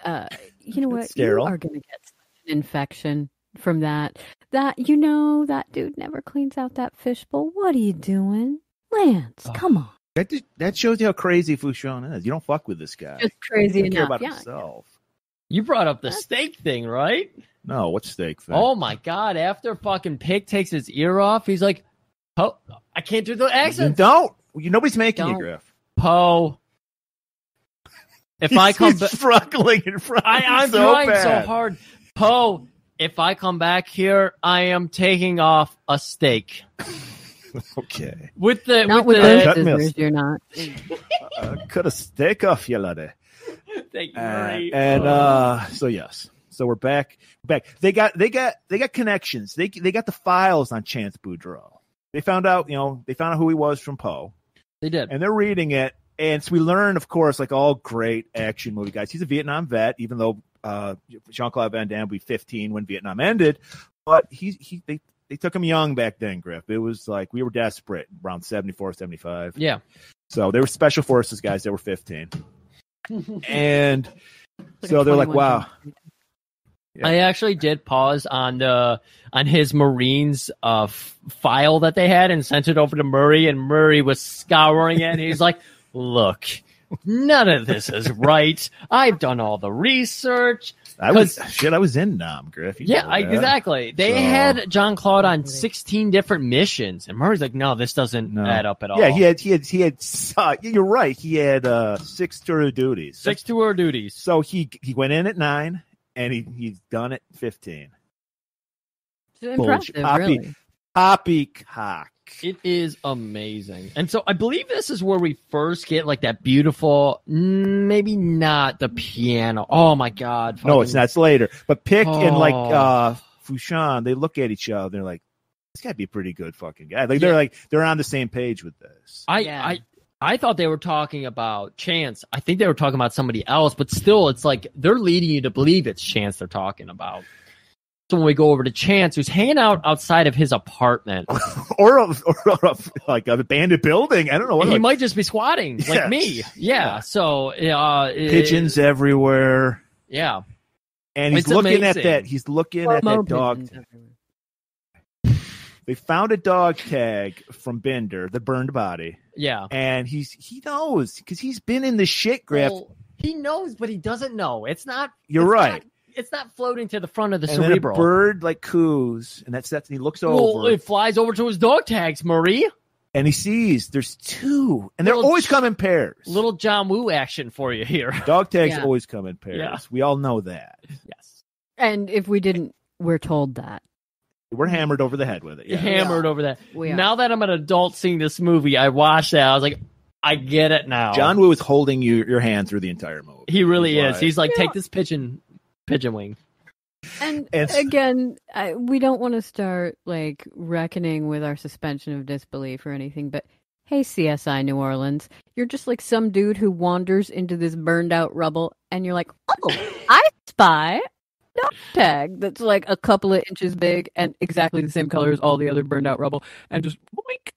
S3: you know what? You are going to get such an infection from that. That dude never cleans out that fish bowl. What are you doing? Lance, come on.
S2: That shows you how crazy Fushan is. You don't fuck with this guy.
S3: Just crazy enough.
S2: Care about himself.
S1: You brought up the steak thing, right?
S2: No, what steak thing?
S1: Oh my god! After fucking Pig takes his ear off, he's like, "Oh, I can't do the accent."
S2: Don't. Nobody's making you, Griff.
S1: Poe. If I come back,
S2: struggling in front.
S1: I'm trying so hard. Poe, if I come back here, I am taking off a steak.
S2: Okay.
S1: With the
S3: Not
S1: with
S3: with
S1: the
S3: those scissors, you're not.
S2: Cut a steak off you, laddie.
S1: Thank you, Murray.
S2: So yes. So we're back. They got connections. They got the files on Chance Boudreaux. They found out who he was from Poe.
S1: They did.
S2: And they're reading it. And so we learn, of course, like all great action movie guys, he's a Vietnam vet, even though Jean-Claude Van Damme would be 15 when Vietnam ended. But they took him young back then, Griff. It was like we were desperate around 74, 75.
S1: Yeah.
S2: So they were special forces guys that were 15. And so they're like, wow.
S1: Yeah. I actually did pause on his Marines file that they had and sent it over to Murray, and Murray was scouring it. And he's like, "Look, none of this is right. I've done all the research."
S2: I was in Nam, Griff.
S1: Exactly. They had Jean-Claude on 16 different missions, and Murray's like, "No, this doesn't add up at all."
S2: Yeah, he had. You're right. He had 6 tour of duties.
S1: 6 tour of duties. So
S2: he went in at 9. And he's done it 15.
S3: It's impressive, really.
S2: Poppycock.
S1: It is amazing. And so I believe this is where we first get like that beautiful, maybe not the piano. Oh my God.
S2: No, it's not. It's later. But Pick and like Fushan, they look at each other. They're like, this gotta be a pretty good fucking guy. Like they're on the same page with this.
S1: I thought they were talking about Chance. I think they were talking about somebody else, but still, it's like they're leading you to believe it's Chance they're talking about. So when we go over to Chance, who's hanging out outside of his apartment,
S2: or like an abandoned building, I don't know.
S1: He might just be squatting like me. Yeah. So
S2: pigeons everywhere.
S1: Yeah,
S2: and he's looking at that. He's looking at that dog. They found a dog tag from Bender, the burned body.
S1: Yeah.
S2: And he knows because he's been in the shit, Griff.
S1: Well, he knows, but he doesn't know. It's not.
S2: You're right.
S1: It's not floating to the front of the
S2: and
S1: cerebral.
S2: Then a bird like coos, and that's and he looks over.
S1: It flies over to his dog tags, Marie.
S2: And he sees there's 2, and they're always come in pairs.
S1: Little John Woo action for you here.
S2: Dog tags always come in pairs.
S1: Yeah.
S2: We all know that.
S1: Yes.
S3: And if we didn't, we're told that.
S2: We're hammered over the head with it. Yeah.
S1: Hammered over that. Now that I'm an adult seeing this movie, I watched that. I was like, I get it now.
S2: John Woo is holding your hand through the entire movie.
S1: He really is. He's like, take this pigeon wing.
S3: And again, we don't want to start like reckoning with our suspension of disbelief or anything, but hey, CSI New Orleans, you're just like some dude who wanders into this burned out rubble, and you're like, oh, I spy dog tag that's like a couple of inches big and exactly the same color as all the other burned out rubble, and just boink.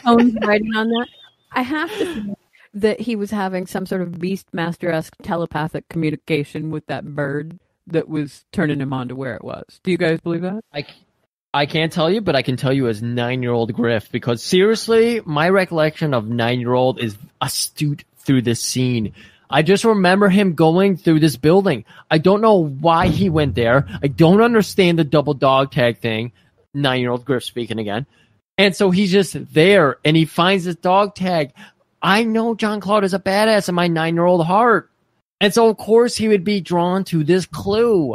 S3: Owen's writing on that. I have to think that he was having some sort of Beastmaster-esque telepathic communication with that bird that was turning him on to where it was. Do you guys believe that?
S1: I can't tell you, but I can tell you as 9-year-old Griff, because seriously, my recollection of 9-year-old is astute through this scene. I just remember him going through this building. I don't know why he went there. I don't understand the double dog tag thing. 9-year-old Griff speaking again. And so he's just there, and he finds this dog tag. I know Jean-Claude is a badass in my 9-year-old heart. And so, of course, he would be drawn to this clue.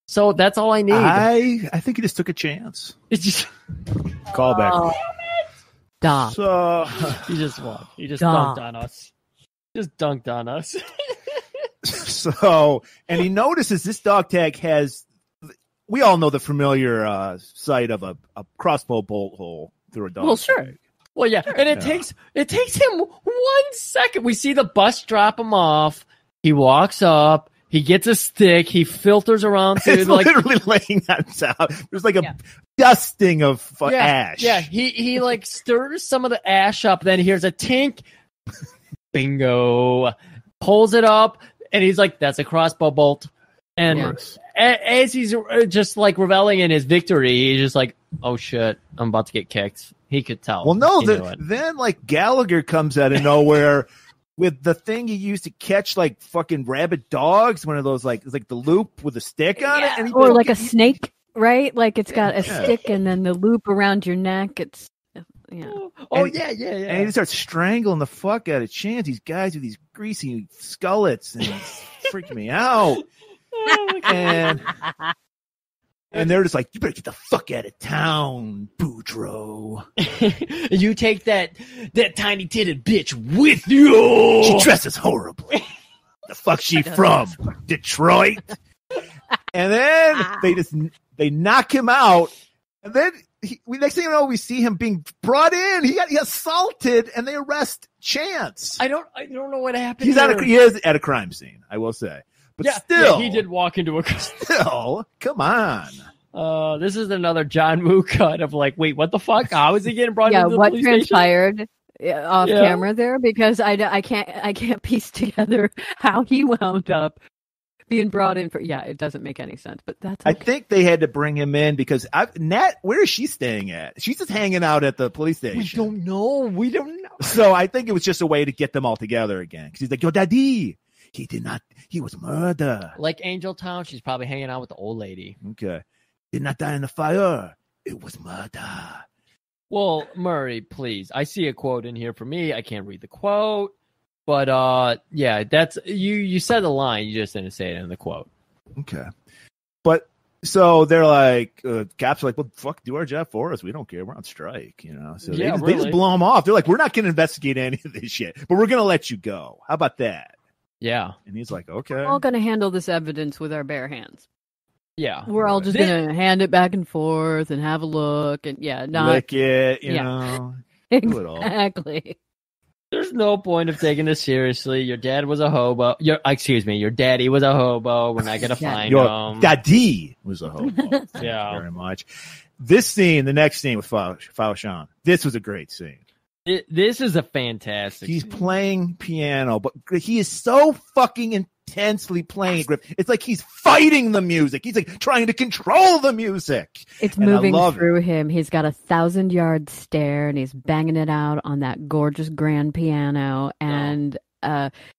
S1: So that's all I need.
S2: I think he just took a chance.
S1: It's just
S2: call back.
S3: Stop.
S2: So
S1: he just won. He just dunked on us. Just dunked on us.
S2: So, and he notices this dog tag has. We all know the familiar sight of a crossbow bolt hole through a dog.
S3: Well, sure.
S2: tag.
S1: Well, yeah, and it takes him 1 second. We see the bus drop him off. He walks up. He gets a stick. He filters around through
S2: it's literally laying that out. There's like a dusting of ash.
S1: Yeah, he like stirs some of the ash up. Then he hears a tink. Bingo. Pulls it up, and he's like, "That's a crossbow bolt." And as he's just like reveling in his victory, he's just like, "Oh shit, I'm about to get kicked." He could tell.
S2: Well, no, then like Gallagher comes out of nowhere. With the thing he used to catch like fucking rabid dogs, one of those like it's like the loop with a stick on it, and
S3: or like a snake, right? Like it's got a stick and then the loop around your neck. It's
S1: Oh yeah.
S2: And he just starts strangling the fuck out of Chance. These guys with these greasy skullets, and it's freaking me out. And And they're just like, you better get the fuck out of town, Boudreaux.
S1: You take that tiny titted bitch with you.
S2: She dresses horribly. The fuck she from? Detroit? And then they knock him out. And then next thing you know, we see him being brought in. He assaulted, and they arrest Chance.
S1: I don't know what happened.
S2: He is at a crime scene, I will say. But still,
S1: he did walk into a.
S2: Still, come on.
S1: This is another John Woo cut of like, wait, what the fuck? How is he getting brought into the
S3: what
S1: police
S3: transpired off camera there? Because I can't piece together how he wound up being brought in for. Yeah, it doesn't make any sense. But that's. Okay.
S2: I think they had to bring him in because Nat. Where is she staying at? She's just hanging out at the police station.
S1: We don't know.
S2: So I think it was just a way to get them all together again. Because he's like, yo, daddy. He was murdered.
S1: Like Angel Town, she's probably hanging out with the old lady.
S2: Okay. Did not die in the fire. It was murder.
S1: Well, Murray, please. I see a quote in here for me. I can't read the quote. But yeah, that's you said the line, you just didn't say it in the quote.
S2: Okay. But so they're like, cops are like, well, fuck, do our job for us. We don't care. We're on strike, you know. So they just blow them off. They're like, we're not going to investigate any of this shit, but we're going to let you go. How about that?
S1: Yeah.
S2: And he's like, okay.
S3: We're all going to handle this evidence with our bare hands.
S1: Yeah.
S3: We're all just going to hand it back and forth and have a look and not
S2: lick it, you know.
S3: Exactly.
S1: There's no point of taking this seriously. Your dad was a hobo. Your daddy was a hobo. We're not going to find him.
S2: Daddy was a hobo.
S1: Yeah.
S2: Very much. This scene, the next scene with Faushan, this was a great scene.
S1: This is a fantastic
S2: He's
S1: scene.
S2: playing piano, but he is so fucking intensely playing it, Griff. It's like he's fighting the music. He's like trying to control the music.
S3: It's moving through him. He's got 1,000-yard stare, and he's banging it out on that gorgeous grand piano. And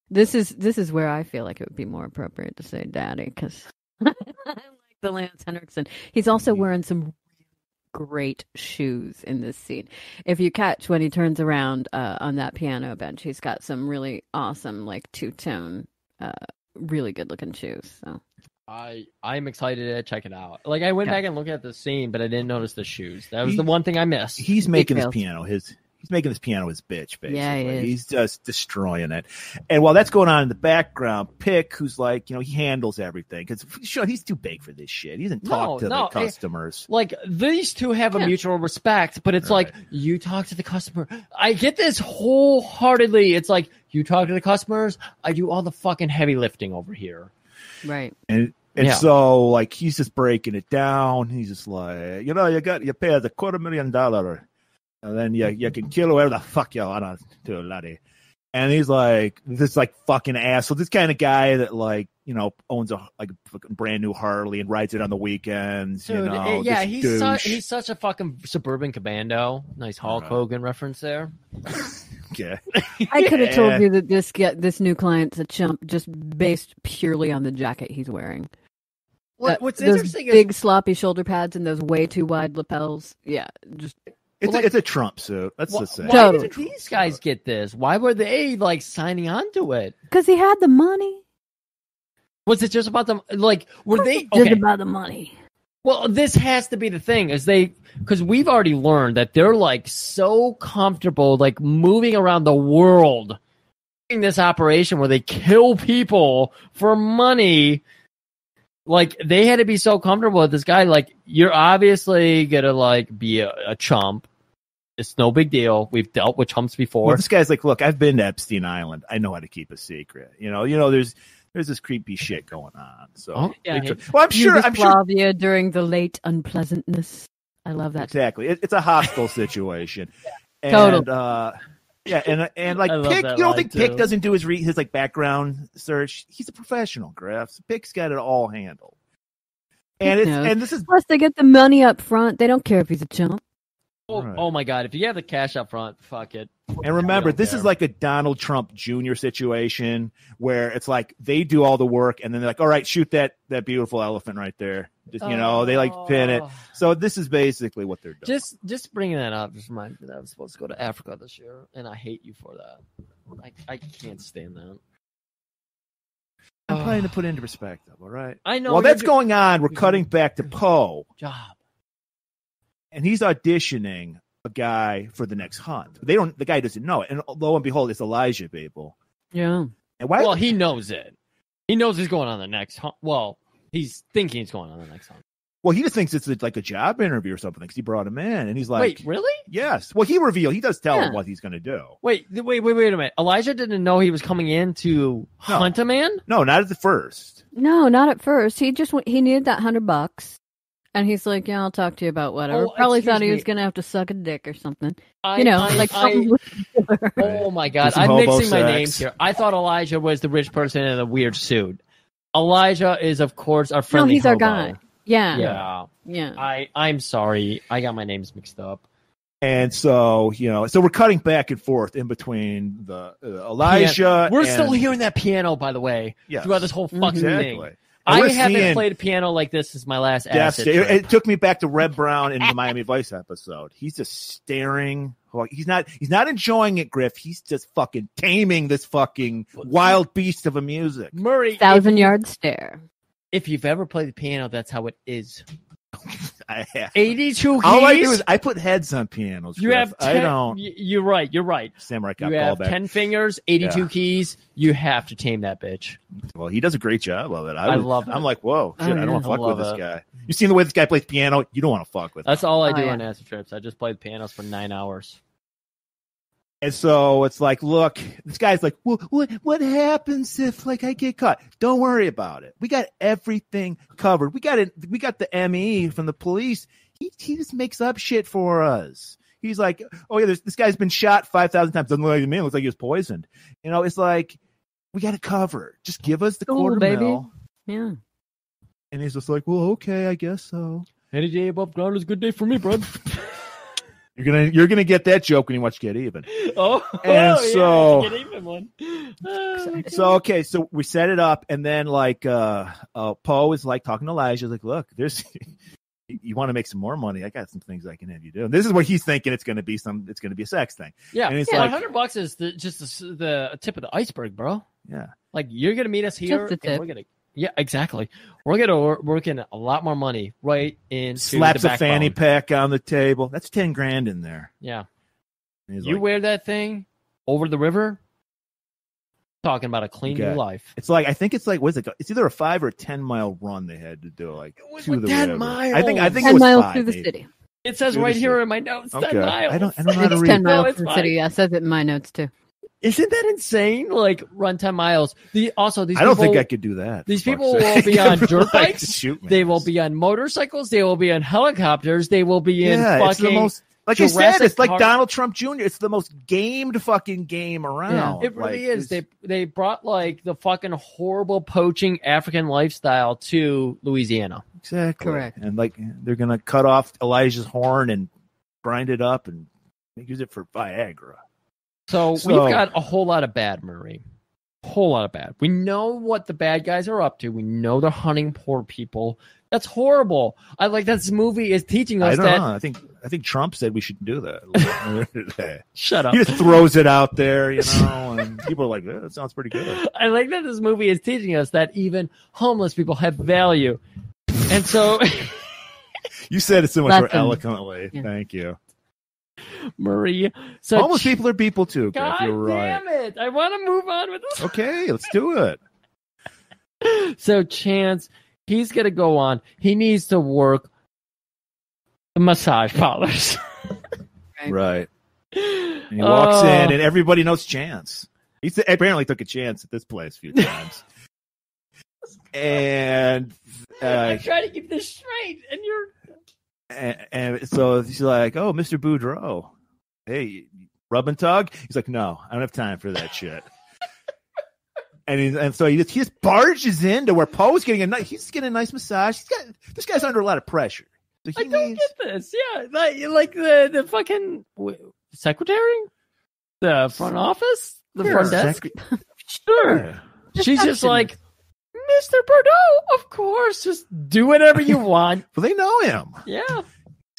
S3: this is where I feel like it would be more appropriate to say daddy, because I like the Lance Henriksen. He's also wearing some great shoes in this scene. If you catch when he turns around on that piano bench, he's got some really awesome, like two-tone, really good-looking shoes. So
S1: I'm excited to check it out. Like I went back and looked at the scene, but I didn't notice the shoes. That was the one thing I missed.
S2: He's making this piano his bitch, basically.
S3: Yeah, he is.
S2: He's just destroying it. And while that's going on in the background, Pick, who's like, he handles everything. Because he's too big for this shit. He doesn't talk to the customers.
S1: Like, these two have a mutual respect, but it's like, you talk to the customer. I get this wholeheartedly. It's like, you talk to the customers, I do all the fucking heavy lifting over here.
S3: Right.
S2: And so, like, he's just breaking it down. He's just like, you pay us $250,000. And then you can kill whoever the fuck you want to, laddie. And he's like, this like fucking asshole. This kind of guy that owns a brand new Harley and rides it on the weekends.
S1: Dude, he's such a fucking suburban commando. Nice Hulk Hogan reference there.
S2: Okay.
S3: I could have told you that this new client's a chump just based purely on the jacket he's wearing.
S1: What's
S3: those
S1: interesting
S3: big sloppy shoulder pads and those way too wide lapels. Yeah, just.
S2: It's a Trump suit. Let's just say.
S1: Why did these guys get this? Why were they signing on to it?
S3: Because he had the money.
S1: Was it just about them? Were they
S3: just about the money?
S1: Well, this has to be the thing, because we've already learned that they're so comfortable, moving around the world, in this operation where they kill people for money. They had to be so comfortable with this guy. You're obviously gonna be a chump. It's no big deal. We've dealt with chumps before.
S2: Well, this guy's like, look, I've been to Epstein Island. I know how to keep a secret. There's this creepy shit going on. So, I'm sure
S3: Yugoslavia during the late unpleasantness. I love that.
S2: Exactly. It's a hostile situation. And,
S3: Total.
S2: and Pick, you don't think Pick doesn't do his background search? He's a professional, Griff. Pick's got it all handled. And this is
S3: plus they get the money up front. They don't care if he's a chump.
S1: Oh my God! If you have the cash up front, fuck it.
S2: And remember, this is like a Donald Trump Jr. situation where it's like they do all the work, and then they're like, "All right, shoot that beautiful elephant right there." Just, they pin it. So this is basically what they're doing.
S1: Just bringing that up just reminds me that I was supposed to go to Africa this year, and I hate you for that. I can't stand that.
S2: I'm trying to put it into perspective, all right?
S1: I know.
S2: While that's going on, we're cutting back to Poe.
S1: Job.
S2: And he's auditioning a guy for the next hunt. The guy doesn't know it. And lo and behold, it's Elijah Babel.
S3: Yeah.
S2: And why?
S1: Well, he knows it. He knows he's going on the next hunt. Well, he's thinking he's going on the next hunt.
S2: Well, he just thinks it's like a job interview or something because he brought him in. And he's like,
S1: wait, really?
S2: Yes. Well, he does tell him what he's going to do.
S1: Wait a minute. Elijah didn't know he was coming in to hunt a man?
S2: No, not at the first.
S3: No, not at first. He needed that $100. And he's like, yeah, I'll talk to you about whatever. Probably thought he was going to have to suck a dick or something.
S1: Oh, my God. I'm mixing my names here. I thought Elijah was the rich person in a weird suit. Elijah is, of course, our friendly
S3: he's
S1: hobo.
S3: our guy. Yeah.
S1: I'm sorry. I got my names mixed up.
S2: And so, so we're cutting back and forth in between the Elijah.
S1: We're still hearing that piano, by the way, throughout this whole fucking thing. I haven't played a piano like this since my last acid trip.
S2: It took me back to Red Brown in the Miami Vice episode. He's just staring. He's not enjoying it, Griff. He's just fucking taming this fucking wild beast of a music.
S1: Murray,
S3: 1,000-yard stare.
S1: If you've ever played the piano, that's how it is.
S2: I have.
S1: 82 keys.
S2: All I do is I put heads on pianos.
S1: You
S2: Griff.
S1: have 10,
S2: I don't.
S1: You're right.
S2: Samurai Cop
S1: you have
S2: callback.
S1: 10 fingers, 82 keys. You have to tame that bitch.
S2: Well, he does a great job of it.
S1: I love it.
S2: I'm like, whoa, shit, I don't want to fuck with this guy. You seen the way this guy plays piano? You don't want to fuck with him.
S1: That's all I do on acid trips. I just play the pianos for 9 hours.
S2: And so it's like, look, this guy's like, well, what happens if I get caught? Don't worry about it. We got everything covered. We got the ME from the police. He just makes up shit for us. He's like, oh yeah, this guy's been shot 5,000 times. Doesn't look like me. It looks like he was poisoned. It's like, we got it covered. Just give us the quarter mil.
S3: Yeah.
S2: And he's just like, well, okay, I guess so.
S1: Any day above ground is a good day for me, bud.
S2: You're gonna get that joke when you watch Get Even.
S1: Get Even one.
S2: So we set it up, and then Poe is like talking to Elijah, like, look, there's you want to make some more money? I got some things I can have you do. And this is what he's thinking it's gonna be a sex thing.
S1: Yeah,
S2: and it's
S1: like $100 is just the tip of the iceberg, bro.
S2: Yeah,
S1: like you're gonna meet us here,
S3: just the tip.
S1: and we're gonna. Yeah, exactly. We're gonna work in a lot more money right into
S2: slaps
S1: the
S2: a fanny pack on the table. That's $10,000 in there.
S1: Yeah, you wear that thing over the river. Talking about a clean new life.
S2: It's like, I think it's like, what is it? It's either a 5 or 10 mile run they had to do, like to the
S1: 10
S2: river.
S1: miles.
S2: I think
S3: 10
S2: it was
S3: miles
S2: 5,
S3: through the
S2: maybe.
S3: city.
S1: It says right here in my notes.
S2: Okay.
S1: 10 miles.
S2: I don't know how to
S3: It's
S2: read.
S3: 10 miles
S1: No,
S3: through the city. Yeah, it says it in my notes too.
S1: Isn't that insane? Like, run 10 miles. I
S2: don't think I could do that.
S1: These people will be on dirt bikes.
S2: Shoot me.
S1: They will be on motorcycles. They will be on helicopters. They will be in
S2: it's the
S1: fucking.
S2: most, like I said,
S1: Jurassic
S2: it's like
S1: Park.
S2: Donald Trump Jr. It's the most gamed fucking game around.
S1: It really is. They brought like the fucking horrible poaching African lifestyle to Louisiana.
S2: Exactly.
S3: Correct.
S2: And like they're gonna cut off Elijah's horn and grind it up and use it for Viagra.
S1: So we've got a whole lot of bad, Murray. Whole lot of bad. We know what the bad guys are up to. We know they're hunting poor people. That's horrible. I like that this movie is teaching us that.
S2: I think Trump said we shouldn't do that.
S1: Shut up.
S2: He just throws it out there, and people are like, that sounds pretty good.
S1: I like that this movie is teaching us that even homeless people have value. And so
S2: you said it so much more eloquently. Yeah. Thank you.
S1: Murray.
S2: Homeless people are people too.
S1: God
S2: You're right.
S1: Damn it. I want to move on with this.
S2: Okay, let's do it.
S1: So Chance, he's going to go on. He needs to work the massage parlors.
S2: Right. And he walks in and everybody knows Chance. He apparently took a chance at this place a few times. And
S1: I'm trying to keep this straight, and you're.
S2: And so she's like, "Oh, Mr. Boudreaux, hey, rub and tug." He's like, "No, I don't have time for that shit." and so he just barges into where Poe's getting he's getting a nice massage. This guy's under a lot of pressure. So
S1: I don't get this. Yeah, like the fucking secretary, the front office, the front desk. Sure, she's just like, Mr. Bordeaux, of course, just do whatever you want.
S2: Well, they know him.
S1: Yeah.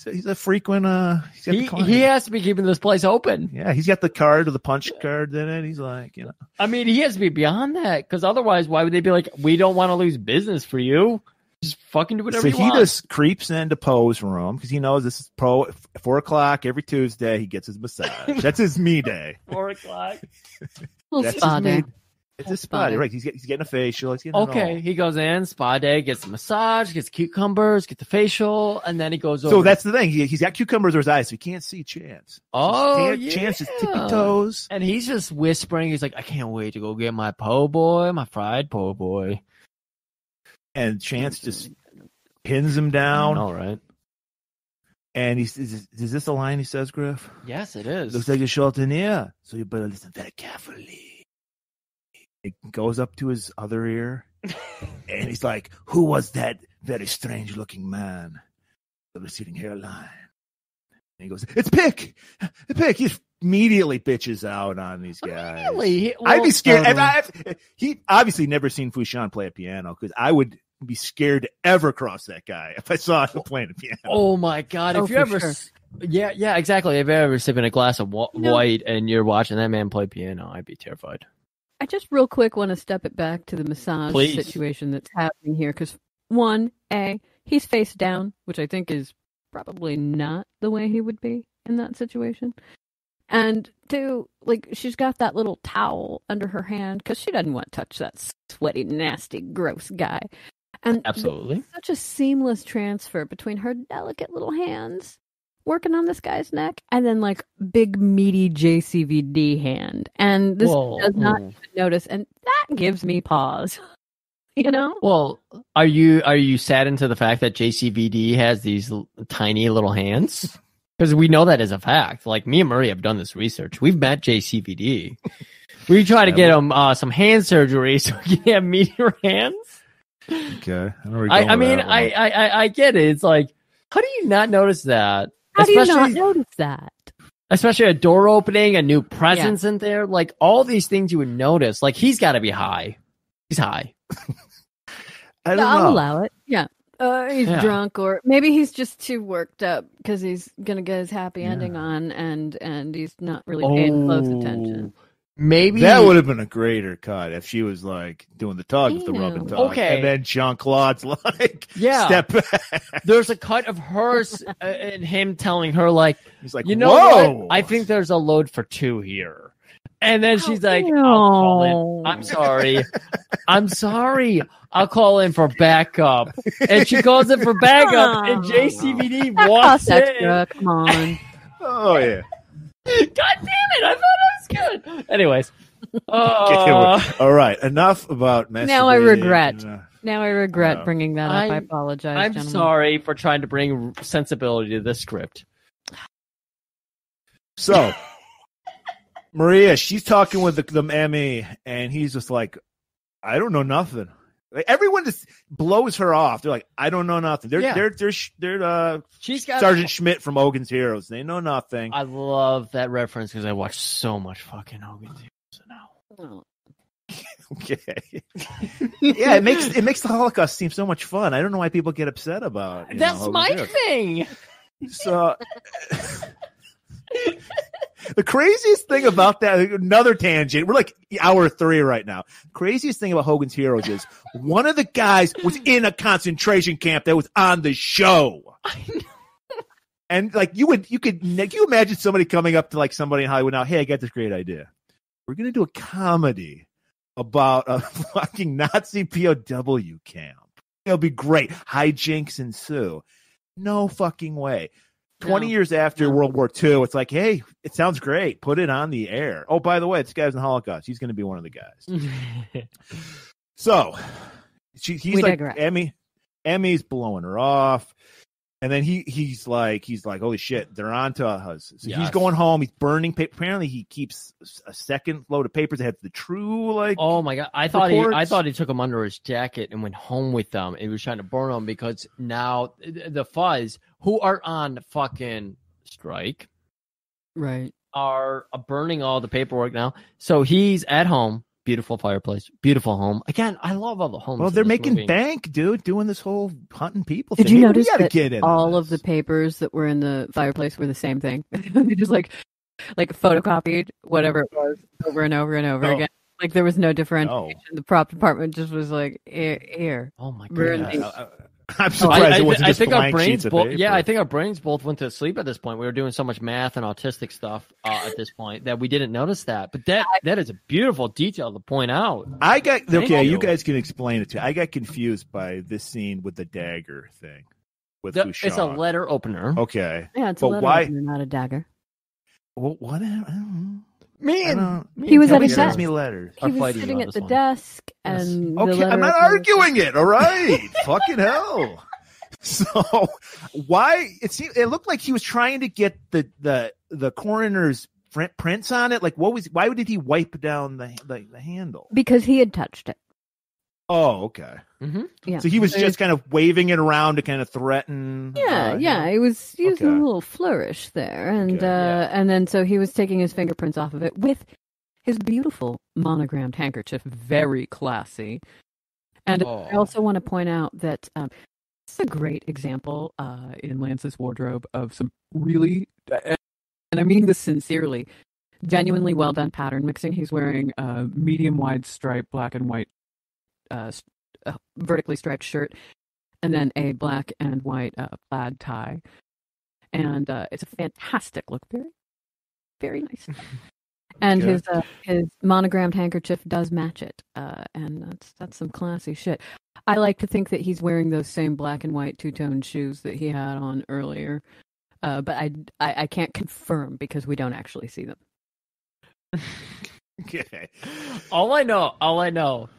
S2: He's a frequent. He's got the client.
S1: He has to be keeping this place open.
S2: Yeah, he's got the card or the punch card in it. He's like,
S1: I mean, he has to be beyond that because otherwise, why would they be like, we don't want to lose business for you? Just fucking do whatever you want.
S2: So he just creeps into Poe's room because he knows this is Poe. 4:00 every Tuesday, he gets his massage. That's his me day.
S1: 4:00.
S3: Little spa day.
S2: It's a spa day, right? He's getting a facial. He's getting
S1: he goes in, spa day, gets a massage, gets cucumbers, gets the facial, and then he goes over.
S2: So that's the thing. He's got cucumbers in his eyes, so he can't see Chance. Chance is tippy toes.
S1: And he's just whispering. He's like, I can't wait to go get my po' boy, my fried po' boy.
S2: And Chance just pins him down.
S1: All right.
S2: And is this a line he says, Griff?
S1: Yes, it is.
S2: Looks like you're short in ear, so you better listen very carefully. It goes up to his other ear, and he's like, who was that very strange-looking man with the receding hairline? And he goes, it's Pick! Pick! He immediately bitches out on these guys.
S1: Really? Well,
S2: I'd be scared. He obviously never seen Fushan play a piano, because I would be scared to ever cross that guy if I saw him playing a piano.
S1: Oh, my God. If you ever... Sure. Yeah, exactly. If you ever sip in a glass of white and you're watching that man play piano, I'd be terrified.
S3: I just real quick want to step it back to the massage situation that's happening here. Because one, he's face down, which I think is probably not the way he would be in that situation. And two, like, she's got that little towel under her hand because she doesn't want to touch that sweaty, nasty, gross guy. And
S1: absolutely,
S3: such a seamless transfer between her delicate little hands working on this guy's neck, and then like big meaty JCVD hand, and this does not even notice, and that gives me pause.
S1: Well, are you saddened to the fact that JCVD has these tiny little hands? Because we know that as a fact. Like, me and Murray have done this research. We've met JCVD. We try to get him some hand surgery so he can have meatier hands.
S2: Okay,
S1: I mean, I get it. It's like, how do you not notice that?
S3: How do you not notice that?
S1: Especially a door opening, a new presence in there. Like, all these things you would notice. Like, he's got to be high. He's high.
S2: I don't know.
S3: I'll allow it. Yeah. He's drunk, or maybe he's just too worked up because he's going to get his happy ending on, and he's not really paying close attention.
S1: Maybe
S2: that would have been a greater cut if she was like doing the tug with the rub and tug.
S1: Okay.
S2: And then Jean-Claude's like, step back.
S1: There's a cut of hers and him telling her, like,
S2: he's like,
S1: you know what? I think there's a load for two here. And then she's like, I'll call in. I'm sorry. I'll call in for backup. And she calls in for backup, and JCVD walks in.
S3: Extra. Come on.
S2: Oh, yeah.
S1: God damn it! I thought it was good. Anyways,
S2: all right. Enough about masturbating.
S3: Now I regret bringing that up. I apologize.
S1: I'm
S3: gentlemen.
S1: sorry for trying to bring sensibility to this script.
S2: So, Maria, she's talking with the Emmy, and he's just like, I don't know nothing. Like, everyone just blows her off. They're like, I don't know nothing. They're
S1: she's got
S2: Sergeant Schmidt from Hogan's Heroes. They know nothing.
S1: I love that reference because I watch so much fucking Hogan's Heroes now.
S2: Okay. Yeah, it makes the Holocaust seem so much fun. I don't know why people get upset about.
S1: That's my thing.
S2: So. The craziest thing about that, another tangent, we're like hour 3 right now. Craziest thing about Hogan's Heroes is one of the guys was in a concentration camp that was on the show.
S1: I know.
S2: And like you imagine somebody coming up to like somebody in Hollywood now, hey, I got this great idea. We're going to do a comedy about a fucking Nazi POW camp. It'll be great. Hijinks ensue. No fucking way. 20 years after World War II, it's like, hey, it sounds great. Put it on the air. Oh, by the way, this guy's in the Holocaust. He's going to be one of the guys. So, he's like, Emmy's blowing her off. And then he's like, holy shit, they're on to us. So he's going home. He's burning paper. Apparently, he keeps a second load of papers that have the true, like,
S1: oh my God. I thought he took them under his jacket and went home with them. He was trying to burn them because now the Fuzz, who are on fucking strike,
S3: right,
S1: are burning all the paperwork now. So he's at home beautiful fireplace, beautiful home. Again, I love all the homes.
S2: Well,
S1: in
S2: they're
S1: this
S2: making
S1: movie.
S2: bank, dude, doing this whole hunting people
S3: Did
S2: thing.
S3: you
S2: Hey,
S3: notice
S2: we gotta
S3: that
S2: get in
S3: all
S2: on
S3: of the
S2: this.
S3: papers that were in the fireplace were the same thing? They just like photocopied whatever it was over and over and over
S2: No.
S3: again. Like there was no differentiation. The prop department just was like, here.
S1: Oh my
S3: we're in
S1: god.
S3: these-
S2: I'm surprised it wasn't
S1: I
S2: just
S1: think our
S2: blank
S1: brains
S2: sheets of
S1: both.
S2: paper.
S1: Yeah, I think our brains both went to sleep at this point. We were doing so much math and autistic stuff at this point that we didn't notice that. But that is a beautiful detail to point out.
S2: I got
S1: Thank
S2: okay. You
S1: you.
S2: guys can explain it to. I got confused by this scene with the dagger thing with
S1: It's a
S2: Fouchon.
S1: letter opener.
S2: Okay,
S3: Yeah, it's
S2: but
S3: a letter
S2: why?
S3: opener, not a dagger.
S2: Well, what? I don't know.
S1: Man,
S3: He was at
S2: Nobody
S3: his
S2: sends
S3: desk.
S2: me letters.
S3: He was sitting at the desk, and the
S2: Okay,
S3: letter
S2: I'm not
S3: opener-
S2: arguing it. All right, fucking hell. So why it looked like he was trying to get the coroner's prints on it. Like, why did he wipe down the handle?
S3: because he had touched it.
S2: Oh, okay.
S1: Mm-hmm.
S3: Yeah.
S2: So he was
S3: So
S2: just kind of waving it around to kind of threaten.
S3: Yeah, he was using
S2: Okay.
S3: a little flourish there, and then so he was taking his fingerprints off of it with his beautiful monogrammed handkerchief, very classy. And
S1: Oh.
S3: I also want to point out that
S10: It's a great example in Lance's wardrobe of some really, and I mean this sincerely, genuinely well done pattern mixing. He's wearing a medium wide stripe, black and white, vertically striped shirt, and then a black and white plaid tie. And it's a fantastic look. Very, very nice. And
S2: Good.
S10: his monogrammed handkerchief does match it, and that's some classy shit. I like to think that he's wearing those same black and white two-tone shoes that he had on earlier, but I can't confirm because we don't actually see them.
S2: Okay.
S1: All I know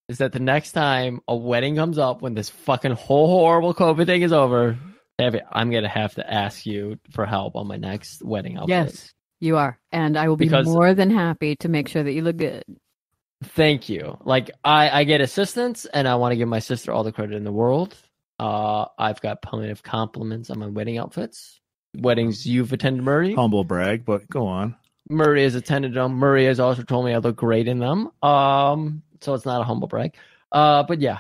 S1: is that the next time a wedding comes up, when this fucking whole horrible COVID thing is over, Abby, I'm gonna have to ask you for help on my next wedding outfit.
S3: yes, you are, and I will be
S1: Because-
S3: more than happy to make sure that you look good.
S1: Thank you. Like I get assistance, and I want to give my sister all the credit in the world. I've got plenty of compliments on my wedding outfits. Weddings you've attended, Murray.
S2: Humble brag, but go on.
S1: Murray has attended them. Murray has also told me I look great in them. So it's not a humble brag. But yeah.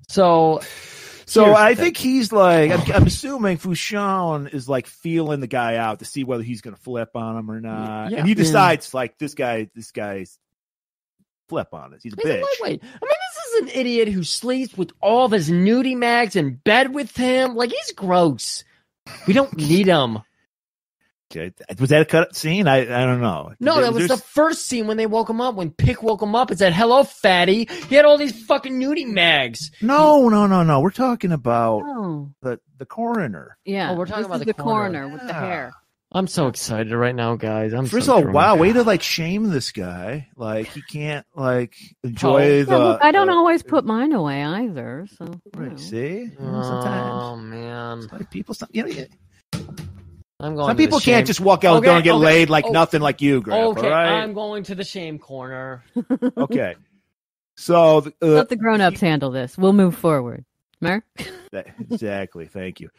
S1: So here's
S2: I
S1: the
S2: think he's like, I'm assuming Fouchon is like feeling the guy out to see whether he's going to flip on him or not.
S1: Yeah.
S2: And he decides like this guy's flip on it. He's a
S1: He's
S2: bitch.
S1: a lightweight. I mean, this is an idiot who sleeps with all of his nudie mags in bed with him. Like, he's gross. We don't need him.
S2: Okay. Was that a cut scene? I don't know.
S1: No, that was the first scene when they woke him up. When Pick woke him up and said, "Hello, fatty." He had all these fucking nudie mags.
S2: No. We're talking about
S3: Oh,
S2: the coroner.
S3: yeah.
S1: Oh, we're talking
S3: this
S1: about
S3: is
S1: the
S3: the
S1: coroner.
S3: with the hair.
S1: I'm so excited right now, guys.
S2: First
S1: so
S2: of all,
S1: drunk.
S2: wow, way to like shame this guy. Like he can't like enjoy the.
S3: Yeah, look, I don't always put mine away either. So you know.
S2: Right, see,
S1: Oh
S2: sometimes
S1: man,
S2: like people,
S1: I'm going.
S2: some
S1: to
S2: people
S1: the
S2: can't
S1: shame-
S2: just walk out the door and get
S1: Okay,
S2: laid like
S1: oh,
S2: nothing like you, Grandpa.
S1: Okay,
S2: right?
S1: I'm going to the shame corner.
S2: Okay. So
S3: Let the grown-ups handle this. We'll move forward. Mer?
S2: exactly. Thank you.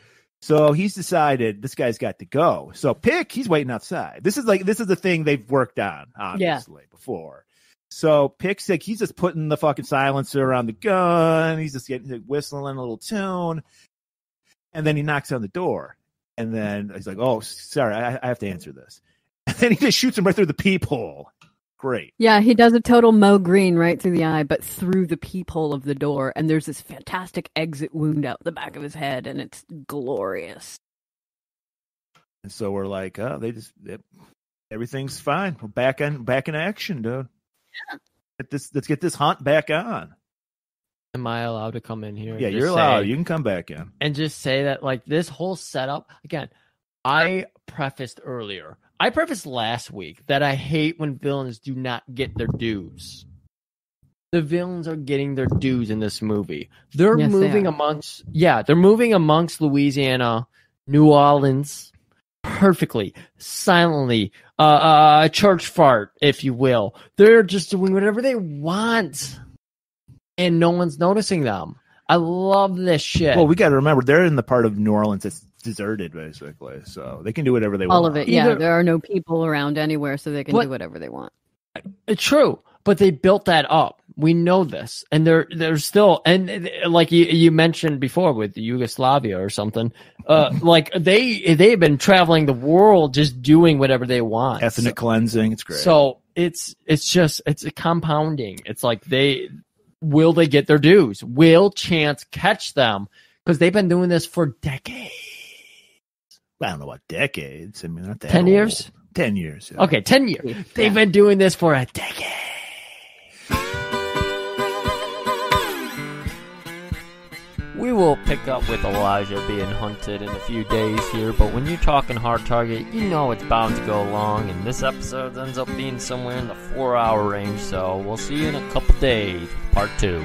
S2: So he's decided this guy's got to go. So Pick, he's waiting outside. This is the thing they've worked on, obviously, before. So Pick's like, he's just putting the fucking silencer on the gun. He's just whistling a little tune. And then he knocks on the door. And then he's like, oh, sorry, I have to answer this. And then he just shoots him right through the peephole. Great.
S3: Yeah, he does a total Mo Green right through the eye, but through the peephole of the door, and there's this fantastic exit wound out the back of his head, and it's glorious.
S2: And so we're like, oh, everything's fine. We're back in action, dude.
S3: Yeah.
S2: Let's get this hunt back on.
S1: Am I allowed to come in here?
S2: Yeah,
S1: and
S2: you're
S1: just
S2: allowed.
S1: say-
S2: You can come back in.
S1: and just say that, like, this whole setup again. I prefaced last week that I hate when villains do not get their dues. The villains are getting their dues in this movie. They're
S3: Yes, they
S1: moving
S3: are.
S1: they're moving amongst Louisiana, New Orleans, perfectly, silently, church fart, if you will. They're just doing whatever they want, and no one's noticing them. I love this shit.
S2: Well, we got to remember they're in the part of New Orleans that's deserted, basically, so they can do whatever they want.
S3: All of it, yeah.
S1: Either-
S3: There are no people around anywhere, so they can
S1: What-
S3: do whatever they want.
S1: It's true. but they built that up. We know this, and they're still, and like you mentioned before with Yugoslavia or something, like they've been traveling the world just doing whatever they want.
S2: Ethnic cleansing, it's great.
S1: So it's a compounding. It's like will they get their dues? Will Chance catch them? Because they've been doing this for decades.
S2: I don't know what decades. I mean, not that
S1: 10
S2: old.
S1: years?
S2: 10 years. Yeah.
S1: Okay, 10 years. They've been doing this for a decade. We will pick up with Elijah being hunted in a few days here, but when you're talking hard target, you know it's bound to go long, and this episode ends up being somewhere in the 4-hour range, so we'll see you in a couple days, part 2.